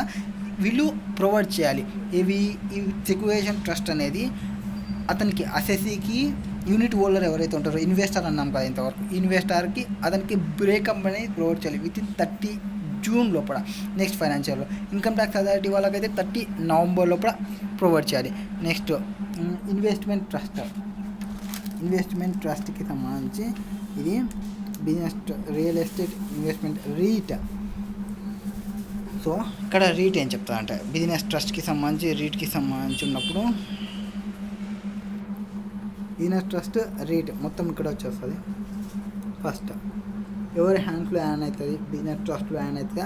వీళ్ళు ప్రొవైడ్ చేయాలి. ఇవి ఈ సెక్యూరిటీ ట్రస్ట్ అనేది అతనికి అసెసీకి యూనిట్ హోల్డర్ ఎవరైతే ఉంటారో ఇన్వెస్టర్ అన్నాం కదా ఇంతవరకు, ఇన్వెస్టర్కి అతనికి బ్రేకప్ అనేది ప్రొవైడ్ చేయాలి విత్ ఇన్ 30 జూన్ లోపల నెక్స్ట్ ఫైనాన్షియల్లో. ఇన్కమ్ ట్యాక్స్ అథారిటీ వాళ్ళకైతే 30 నవంబర్ లోపల ప్రొవైడ్ చేయాలి. నెక్స్ట్ ఇన్వెస్ట్మెంట్ ట్రస్ట్కి సంబంధించి ఇది business real estate investment REIT. So ఇక్కడ రీట్ ఏం చెప్తా అంటే బిజినెస్ ట్రస్ట్కి సంబంధించి రీట్కి సంబంధించి ఉన్నప్పుడు బిజినెస్ ట్రస్ట్ రీట్ మొత్తం ఇక్కడ వచ్చేస్తుంది. ఫస్ట్ ఎవరి హ్యాండ్స్లో యాన్ అవుతుంది, బిజినెస్ ట్రస్ట్లో యాన్ అవుతుందా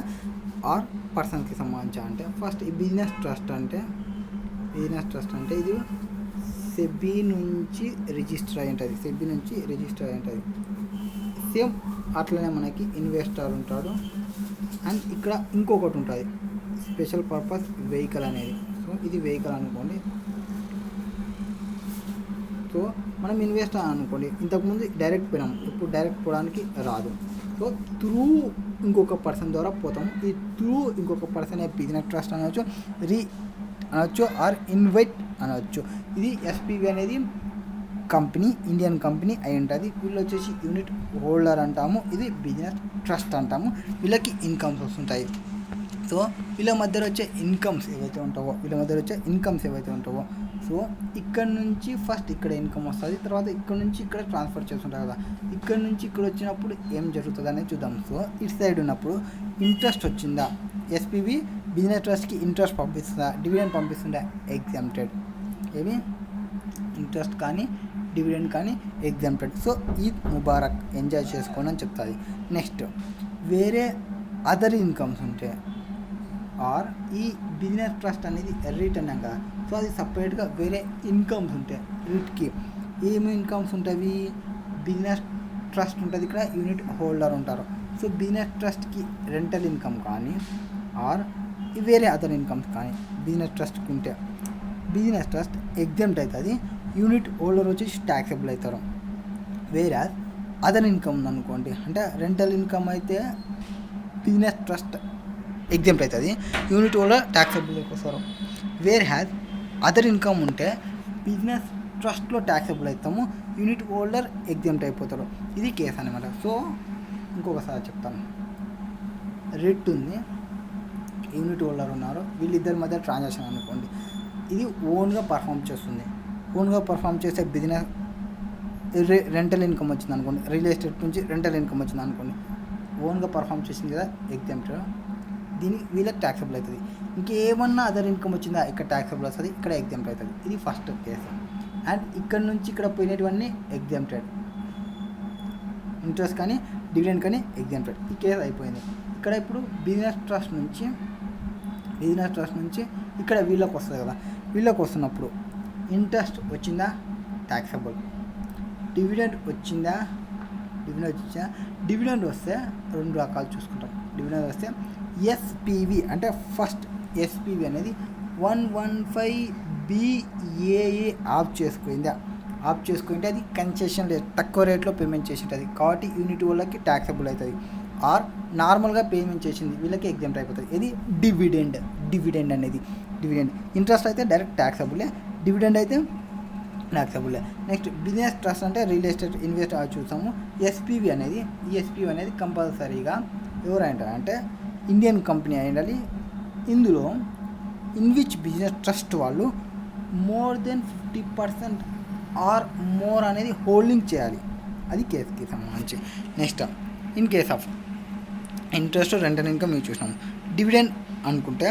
ఆర్ పర్సన్కి సంబంధించి అంటే ఫస్ట్ ఈ బిజినెస్ ట్రస్ట్ అంటే ఇది సెబీ నుంచి రిజిస్టర్ అయి ఉంటుంది. సేమ్ అట్లనే మనకి ఇన్వెస్టర్ ఉంటాడు అండ్ ఇక్కడ ఇంకొకటి ఉంటుంది స్పెషల్ పర్పస్ వెహికల్ అనేది. సో ఇది వెహికల్ అనుకోండి. సో మనం ఇన్వెస్టర్ అనుకోండి, ఇంతకుముందు డైరెక్ట్ పోయినాము, ఇప్పుడు డైరెక్ట్ పోవడానికి రాదు. సో త్రూ ఇంకొక పర్సన్ ద్వారా పోతాము. ఈ త్రూ ఇంకొక పర్సన్ బిజినెస్ ట్రస్ట్ అనవచ్చు, అనవచ్చు ఆర్ ఇన్వైట్ అనవచ్చు. ఇది ఎస్పీవి అనేది కంపెనీ, ఇండియన్ కంపెనీ అయి ఉంటుంది. వీళ్ళు వచ్చేసి యూనిట్ హోల్డర్ అంటాము, ఇది బిజినెస్ ట్రస్ట్ అంటాము. వీళ్ళకి ఇన్కమ్స్ వస్తుంటాయి. సో వీళ్ళ మధ్యలో వచ్చే ఇన్కమ్స్ ఏవైతే ఉంటావో సో ఇక్కడ నుంచి ఫస్ట్ ఇక్కడ ఇన్కమ్ వస్తుంది, తర్వాత ఇక్కడ నుంచి ఇక్కడ ట్రాన్స్ఫర్ చేస్తుంటారు కదా, ఇక్కడ నుంచి ఇక్కడ వచ్చినప్పుడు ఏం జరుగుతుంది అనేది చూద్దాం. సో ఇటు సైడ్ ఉన్నప్పుడు ఇంట్రెస్ట్ వచ్చిందా, ఎస్పీవి బిజినెస్ ట్రస్ట్కి ఇంట్రెస్ట్ పంపిస్తుందా, డివిడెండ్ పంపిస్తుందా, ఎగ్జామ్టెడ్. ఏమి ఇంట్రెస్ట్ కానీ డివిడెండ్ కానీ ఎగ్జామ్టెడ్. సో ఈద్ ముబారక్, ఎంజాయ్ చేసుకోండి అని చెప్తుంది. నెక్స్ట్ వేరే అదర్ ఇన్కమ్స్ ఉంటే ఆర్ ఈ బిజినెస్ ట్రస్ట్ అనేది రీట్ అన్నాం కదా, సో అది సపరేట్గా వేరే ఇన్కమ్స్ ఉంటాయి. రీట్కి ఏమి ఇన్కమ్స్ ఉంటాయి, బిజినెస్ ట్రస్ట్ ఉంటుంది, ఇక్కడ యూనిట్ హోల్డర్ ఉంటారు. సో బిజినెస్ ట్రస్ట్కి రెంటల్ ఇన్కమ్ కానీ ఆర్ వేరే అదర్ ఇన్కమ్స్ కానీ బిజినెస్ ట్రస్ట్కి ఉంటే బిజినెస్ ట్రస్ట్ ఎగ్జామ్ట్ అవుతుంది, యూనిట్ హోల్డర్ వచ్చేసి ట్యాక్సబుల్ అవుతారు. వేరే అదర్ ఇన్కమ్ ఉందనుకోండి, అంటే రెంటల్ ఇన్కమ్ అయితే బిజినెస్ ట్రస్ట్ ఎగ్జామ్ట్ అవుతుంది, యూనిట్ హోల్డర్ ట్యాక్సబుల్ అయిపోతారు. వేర్ హ్యాజ్ అదర్ ఇన్కమ్ ఉంటే బిజినెస్ ట్రస్ట్లో ట్యాక్సబుల్ అవుతాము, యూనిట్ హోల్డర్ ఎగ్జామ్ట్ అయిపోతారు. ఇది కేసు అనమాట. సో ఇంకొకసారి చెప్తాను. రిట్ ఉంది, యూనిట్ హోల్డర్ ఉన్నారు, వీళ్ళిద్దరి మధ్య ట్రాన్సాక్షన్ అనుకోండి. ఇది ఓన్గా పర్ఫామ్ చేస్తుంది. ఓన్గా పర్ఫామ్ చేసే బిజినెస్ రెంటల్ ఇన్కమ్ వచ్చింది అనుకోండి, రియల్ ఎస్టేట్ నుంచి రెంటల్ ఇన్కమ్ వచ్చింది అనుకోండి, ఓన్గా పర్ఫామ్ చేసింది కదా ఎగ్జామ్ట్, దీనికి వీళ్ళకి ట్యాక్సబుల్ అవుతుంది. ఇంకేమన్నా అదర్ ఇన్కమ్ వచ్చిందా ఇక్కడ ట్యాక్సబుల్ వస్తుంది, ఇక్కడ ఎగ్జామ్ట్ అవుతుంది. ఇది ఫస్ట్ కేసు. అండ్ ఇక్కడ నుంచి ఇక్కడ పోయినటువన్నీ ఎగ్జామ్టెడ్, ఇంట్రెస్ట్ కానీ డివిడెండ్ కానీ ఎగ్జామ్టెడ్. ఈ కేసు అయిపోయింది. ఇక్కడ ఇప్పుడు బిజినెస్ ట్రస్ట్ నుంచి ఇక్కడ వీళ్ళకి వస్తుంది కదా, వీళ్ళకి వస్తున్నప్పుడు ఇంట్రెస్ట్ వచ్చిందా ట్యాక్సబుల్, డివిడెండ్ వచ్చిందా, డివిడెండ్ వస్తే రెండు రకాలు చూసుకుంటాం. డివిడెండ్ వస్తే ఎస్పీవి అంటే ఫస్ట్ ఎస్పీవి అనేది 115BAA ఆఫ్ చేసుకుంటే అది కన్సెషన్ రేట్ తక్కువ రేట్లో పేమెంట్ చేసి ఉంటుంది కాబట్టి యూనిట్ వాళ్ళకి ట్యాక్సబుల్ అవుతుంది. ఆర్ నార్మల్గా పేమెంట్ చేసింది వీళ్ళకి ఎగ్జామ్ట్ అయిపోతుంది. ఇది డివిడెండ్ అనేది ఇంట్రెస్ట్ అయితే డైరెక్ట్ ట్యాక్సబులే, డివిడెండ్ అయితే ట్యాక్సబులే. నెక్స్ట్ బిజినెస్ ట్రస్ట్ అంటే రియల్ ఎస్టేట్ ఇన్వెస్ట్ చూసాము. ఎస్పీవి అనేది కంపల్సరీగా ఎవరంటారంటే ఇండియన్ కంపెనీ అయి ఉండాలి. ఇందులో ఇన్ విచ్ బిజినెస్ ట్రస్ట్ వాళ్ళు మోర్ దెన్ 50% ఆర్ మోర్ అనేది హోల్డింగ్ చేయాలి. అది కేసుకి సంబంధించి. Next in case of interest rental income మీరు చూసినాము. డివిడెండ్ అనుకుంటే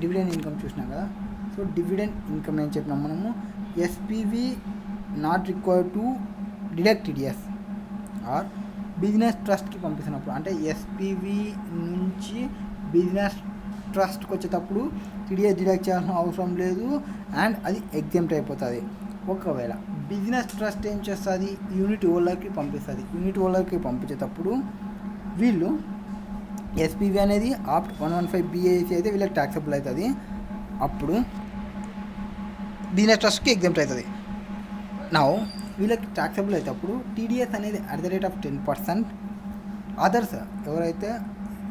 డివిడెండ్ ఇన్కమ్ చూసినాం కదా. సో డివిడెండ్ ఇన్కమ్ ఏం చెప్పినాం మనము, SPV not required to deduct TDS or business ట్రస్ట్కి పంపిస్తున్నప్పుడు అంటే ఎస్పీవి నుంచి బిజినెస్ ట్రస్ట్కి వచ్చేటప్పుడు టీడీఎస్ డిడక్ట్ చేయాల్సిన అవసరం లేదు అండ్ అది ఎగ్జామ్ట్ అయిపోతుంది. ఒకవేళ బిజినెస్ ట్రస్ట్ ఏం చేస్తుంది, యూనిట్ హోల్డర్కి పంపిస్తుంది. యూనిట్ హోల్డర్కి పంపించేటప్పుడు వీళ్ళు ఎస్పీవి అనేది ఆఫ్టర్ 115BAC అయితే వీళ్ళకి ట్యాక్సబుల్ అవుతుంది. అప్పుడు బిజినెస్ ట్రస్ట్కి ఎగ్జామ్ట్ అవుతుంది. నా వీళ్ళకి ట్యాక్సబుల్ అయితే అప్పుడు టీడీఎస్ అనేది @10%. అదర్స్ ఎవరైతే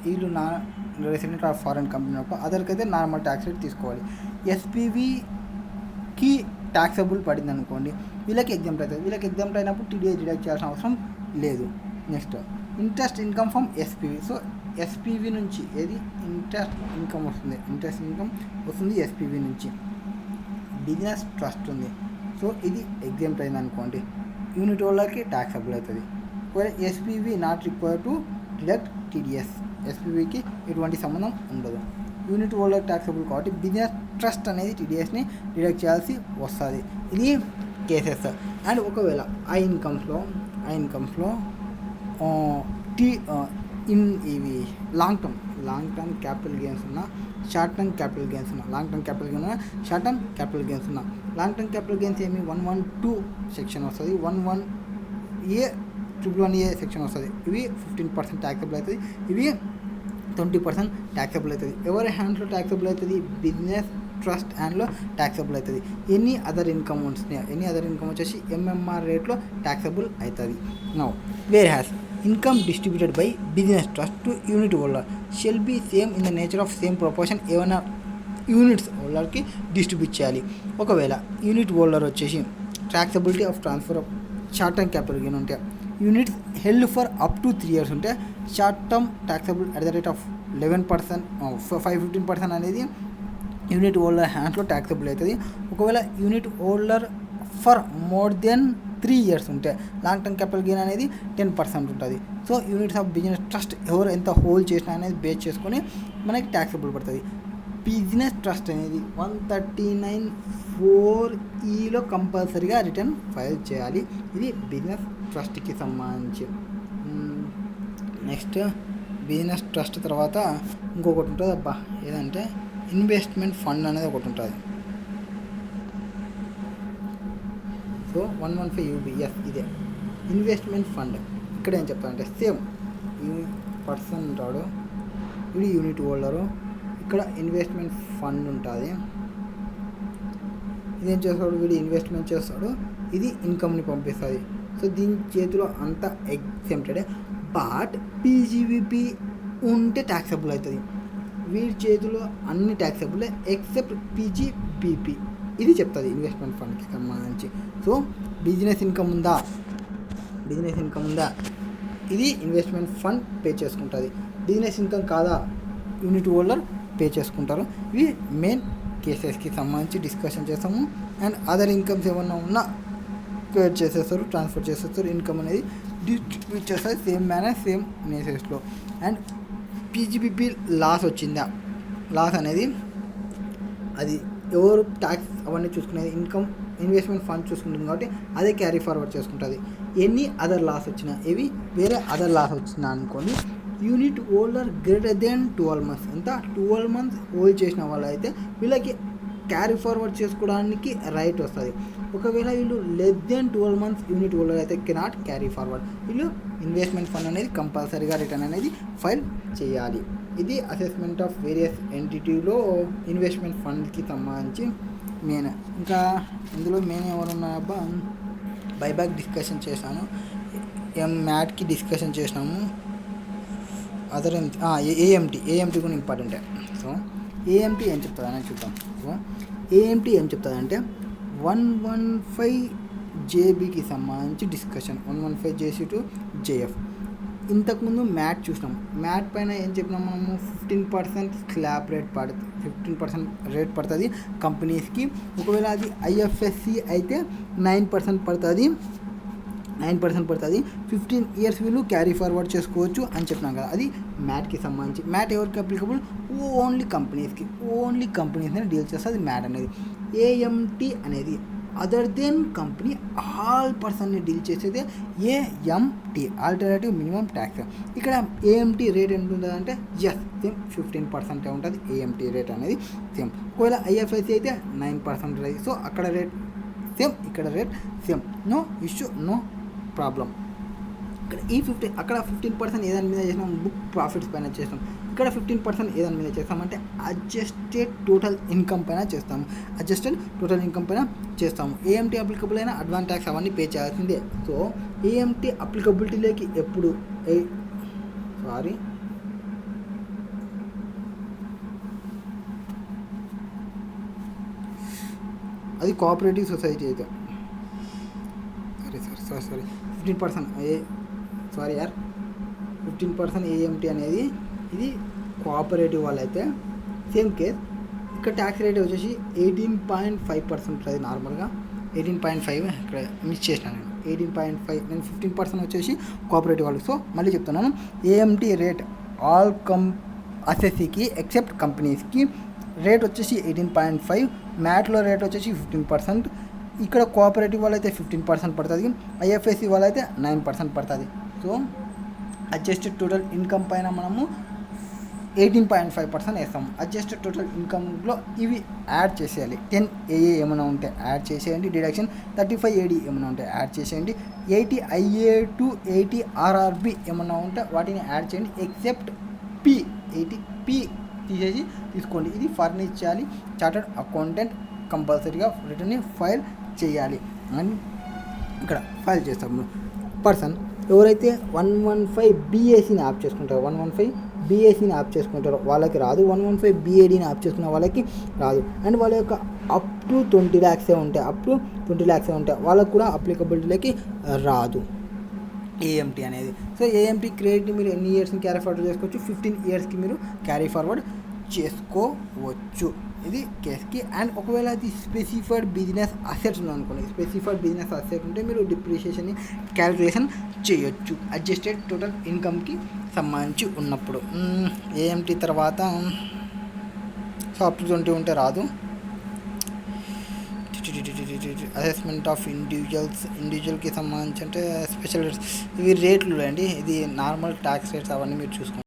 వీళ్ళు రెసిడెంట్ ఆఫ్ ఫారెన్ కంపెనీ ఉన్నప్పుడు అదర్కి అయితే నార్మల్ ట్యాక్స్ రేట్ తీసుకోవాలి. ఎస్పీవికి ట్యాక్సబుల్ పడింది అనుకోండి, వీళ్ళకి ఎగ్జామ్ట్ అవుతుంది. వీళ్ళకి ఎగ్జామ్ట్ అయినప్పుడు టీడీఎస్ డిడక్ట్ చేయాల్సిన అవసరం లేదు. Next interest income from SPV. So SPV నుంచి ఏది ఇంట్రెస్ట్ ఇన్కమ్ వస్తుంది, ఎస్పీవి నుంచి. బిజినెస్ ట్రస్ట్ ఉంది, సో ఇది ఎగ్జామ్ట్ అయింది అనుకోండి, యూనిట్ హోల్డర్కి ట్యాక్సబుల్ అవుతుంది. SPV not require to deduct TDS. ఎస్పీవికి ఎటువంటి సంబంధం ఉండదు. యూనిట్ హోల్డర్ ట్యాక్సబుల్ కాబట్టి బిజినెస్ ట్రస్ట్ అనేది టీడీఎస్ని డిడక్ట్ చేయాల్సి వస్తుంది. ఇది కేసెస్. అండ్ ఒకవేళ ఆ ఇన్కమ్స్లో ఇవి లాంగ్ టర్మ్ క్యాపిటల్ గెయిన్స్ ఉన్న, షార్ట్ టర్మ్ క్యాపిటల్ గెయిన్స్ ఉన్న. లాంగ్ టర్మ్ క్యాపిటల్ గెయిన్స్ ఏమి 112 సెక్షన్ వస్తుంది, 111A, 111A సెక్షన్ వస్తుంది. ఇవి 15% ట్యాక్సబుల్ అవుతుంది, ఇవి 20% ట్యాక్సబుల్ అవుతుంది. ఎవరి హ్యాండ్స్లో ట్యాక్సబుల్ అవుతుంది? బిజినెస్ ట్రస్ట్ హ్యాండ్లో ట్యాక్సబుల్ అవుతుంది. ఎనీ అదర్ ఇన్కమ్ వచ్చేసి MMR రేట్లో ట్యాక్సబుల్ అవుతుంది. Now where has income distributed by business trust to unit holder shall be same in the nature of same proportion. ఏమైనా యూనిట్స్ హోల్డర్కి డిస్ట్రిబ్యూట్ చేయాలి. ఒకవేళ యూనిట్ హోల్డర్ వచ్చేసి taxability of transfer of short term capital gain ఉంటే, units held for up to 3 years ఉంటే short term taxable @11%, 15% అనేది unit holder హ్యాండ్స్లో taxable అవుతుంది. ఒకవేళ unit holder for more than 3 years ఉంటే లాంగ్ టర్మ్ క్యాపిటల్ గెయిన్ అనేది 10% ఉంటుంది. So units of business trust ఎవరు ఎంత హోల్డ్ చేసినా అనేది బేస్ చేసుకొని మనకి ట్యాక్సబుల్ పడుతుంది. బిజినెస్ ట్రస్ట్ అనేది 139(4)(e)లో కంపల్సరీగా రిటర్న్ ఫైల్ చేయాలి. ఇది బిజినెస్ ట్రస్ట్కి సంబంధించి. నెక్స్ట్ బిజినెస్ ట్రస్ట్ తర్వాత ఇంకొకటి ఉంటుంది ఏదంటే ఇన్వెస్ట్మెంట్ ఫండ్ అనేది ఒకటి ఉంటుంది. సో 115UBS ఇదే ఇన్వెస్ట్మెంట్ ఫండ్. ఇక్కడ ఏం చెప్తానంటే సేమ్ పర్సన్ ఉంటాడు, ఇది యూనిట్ హోల్డరు, ఇక్కడ ఇన్వెస్ట్మెంట్ ఫండ్ ఉంటుంది. ఇదేం చేస్తాడు? వీడు ఇన్వెస్ట్మెంట్ చేస్తాడు, ఇది ఇన్కమ్ని పంపిస్తుంది. సో దీని చేతిలో అంతా ఎగ్జెంప్టెడ్. బట్ PGBP ఉంటే ట్యాక్సబుల్ అవుతుంది. వీడి చేతిలో అన్ని ట్యాక్సబుల్ ఎక్సెప్ట్ PGBP. ఇది చెప్తుంది ఇన్వెస్ట్మెంట్ ఫండ్కి సంబంధించి. సో బిజినెస్ ఇన్కమ్ ఉందా, ఇది ఇన్వెస్ట్మెంట్ ఫండ్ పే చేసుకుంటుంది. బిజినెస్ ఇన్కమ్ కాదా, యూనిట్ హోల్డర్ పే చేసుకుంటారు. ఇవి మెయిన్ కేసెస్కి సంబంధించి డిస్కషన్ చేస్తాము. అండ్ అదర్ ఇన్కమ్స్ ఏమన్నా ఉన్నా క్రియేట్ చేసేస్తారు, ట్రాన్స్ఫర్ చేసేస్తారు. ఇన్కమ్ అనేది డిస్ట్రిబ్యూట్ చేస్తారు సేమ్ మేనర్, సేమ్ నేసెస్లో. అండ్ PGBP లాస్ వచ్చిందా, లాస్ అనేది అది ఎవరు ట్యాక్స్ అవన్నీ చూసుకునేది ఇన్కమ్ ఇన్వెస్ట్మెంట్ ఫండ్ చూసుకుంటుంది కాబట్టి అదే క్యారీ ఫార్వర్డ్ చేసుకుంటుంది. ఎనీ అదర్ లాస్ వచ్చినా, ఏవి వేరే అదర్ లాస్ వచ్చినా అనుకోండి, unit holder greater than 12 months ఎంత 12 months హోల్డ్ చేసిన వాళ్ళు అయితే వీళ్ళకి క్యారీ ఫార్వర్డ్ చేసుకోవడానికి రైట్ వస్తుంది. ఒకవేళ వీళ్ళు less than 12 months unit holder అయితే కెనాట్ క్యారీ ఫార్వర్డ్. వీళ్ళు ఇన్వెస్ట్మెంట్ ఫండ్ అనేది కంపల్సరీగా రిటర్న్ అనేది ఫైల్ చేయాలి. ఇది అసెస్మెంట్ ఆఫ్ వేరియస్ ఎంటిటీలో ఇన్వెస్ట్మెంట్ ఫండ్కి సంబంధించి మెయిన్. ఇంకా ఇందులో మెయిన్ ఎవరున్నారబ్బా, బైబ్యాక్ డిస్కషన్ చేశాను, మ్యాట్కి డిస్కషన్ చేసినాము, అదర్ ఏఎంటీ కూడా ఇంపార్టెంటే. సో ఏఎంటీ ఏం చెప్తుంది అని చూద్దాం. సో ఏఎంటీ ఏం చెప్తుంది అంటే 115JBకి సంబంధించి డిస్కషన్, 115JC to JF. ఇంతకుముందు మ్యాట్ చూసినాం. మ్యాట్ పైన ఏం చెప్పినాం మనము, 15% స్లాబ్ రేట్ 15% రేట్ పడుతుంది కంపెనీస్కి. ఒకవేళ అది IFSC అయితే 9% పడుతుంది. 15 years వీళ్ళు క్యారీ ఫార్వర్డ్ చేసుకోవచ్చు అని చెప్పినాం కదా. అది మ్యాట్కి సంబంధించి. మ్యాట్ ఎవరికి అప్లికబుల్? ఓన్లీ కంపెనీస్ని డీల్ చేస్తుంది మ్యాట్ అనేది. ఏఎంటీ అనేది అదర్ దెన్ కంపెనీ ఆల్ పర్సన్ని డీల్ చేసేదే ఏఎంటీ, ఆల్టర్నేటివ్ మినిమం ట్యాక్స్. ఇక్కడ ఏఎంటీ రేట్ ఎంత ఉంటుంది అంటే సేమ్ 15% ఉంటుంది ఏఎంటీ రేట్ అనేది సేమ్. ఒకవేళ IFSC అయితే 9% ఉంటుంది. సో అక్కడ రేట్ సేమ్, ఇక్కడ rate same. No issue, no problem. ఇక్కడ అక్కడ 15% ఏదాని మీద చేసినాం, బుక్ ప్రాఫిట్స్ పైన చేస్తాం. ఇక్కడ 15% ఏదాని మీద చేస్తామంటే అడ్జస్టెడ్ టోటల్ ఇన్కమ్ పైన చేస్తాము. ఏఎంటీ అప్లికబుల్ అయినా అడ్వాన్స్ ట్యాక్స్ అవన్నీ పే చేయాల్సిందే. సో ఏఎంటీ అప్లికబిలిటీలోకి ఎప్పుడు అది కోఆపరేటివ్ సొసైటీ అయితే 15% ఏఎంటీ అనేది ఇది కోఆపరేటివ్ వాళ్ళైతే సేమ్ కేస్. ఇక్కడ ట్యాక్స్ రేట్ వచ్చేసి 18.5% ఉంటుంది నార్మల్గా. 18.5 ఇక్కడ మిస్ చేసినాను నేను. 18.5 నేను 15% వచ్చేసి కోఆపరేటివ్ వాళ్ళు. సో మళ్ళీ చెప్తున్నాను, ఏఎంటీ రేట్ ఆల్ అసెస్సీకి ఎక్సెప్ట్ కంపెనీస్కి రేట్ వచ్చేసి 18.5, మ్యాట్లో రేట్ వచ్చేసి 15%. ఇక్కడ కోఆపరేటివ్ వాళ్ళైతే 15% పడుతుంది, ఐఎఫ్ఎస్సి వాళ్ళైతే 9% పడుతుంది. సో అడ్జస్టెడ్ టోటల్ ఇన్కమ్ పైన మనము 18.5% వేస్తాము. అడ్జస్టెడ్ టోటల్ ఇన్కమ్లో ఇవి యాడ్ చేసేయాలి. 10 ఏఏ ఏమైనా ఉంటే యాడ్ చేసేయండి, డిడక్షన్ 35 ఏడి ఏమైనా ఉంటే యాడ్ చేసేయండి, 80 ఐఏ టు 80 ఆర్ఆర్బి ఏమైనా ఉంటే వాటిని యాడ్ చేయండి. ఎక్సెప్ట్ పి 80 పి తీసుకోండి. ఇది ఫర్నిచ్ చేయాలి. చార్టర్డ్ అకౌంటెంట్ కంపల్సరీగా రిటర్న్ని ఫైల్ చేయాలి. అండ్ ఇక్కడ ఫైల్ చేస్తాము. పర్సన్ ఎవరైతే 115 బీఏసీని ఆప్ చేసుకుంటారో 115 బీఏసీని ఆప్ చేసుకుంటారో వాళ్ళకి రాదు. 115 బీఏడీని ఆప్ చేసుకున్న వాళ్ళకి రాదు. అండ్ వాళ్ళ యొక్క అప్ టు 20 lakhs ఉంటే వాళ్ళకు కూడా అప్లికబిలిటీలోకి రాదు ఏఎంటీ అనేది. సో ఏఎంటీ క్రెడిట్ని మీరు ఎన్ని ఇయర్స్ని క్యారీ ఫార్వర్డ్ చేసుకోవచ్చు? 15 yearsకి మీరు క్యారీ ఫార్వర్డ్ చేసుకోవచ్చు. ఇది కేస్కి. అండ్ ఒకవేళ అది స్పెసిఫైడ్ బిజినెస్ అసెట్స్ ఉందనుకోండి, స్పెసిఫైడ్ బిజినెస్ అసెట్ ఉంటే మీరు డిప్రిషియేషన్ని క్యాలిక్యులేషన్ చేయొచ్చు అడ్జస్టెడ్ టోటల్ ఇన్కమ్కి సంబంధించి ఉన్నప్పుడు. ఏఎంటీ తర్వాత సాఫ్ట్ 20 ఉంటే రాదు. అసెస్మెంట్ ఆఫ్ ఇండివిజువల్కి సంబంధించి అంటే స్పెషల్ ఇవి రేట్లు అండి. ఇది నార్మల్ ట్యాక్స్ రేట్స్ అవన్నీ మీరు చూసుకోండి.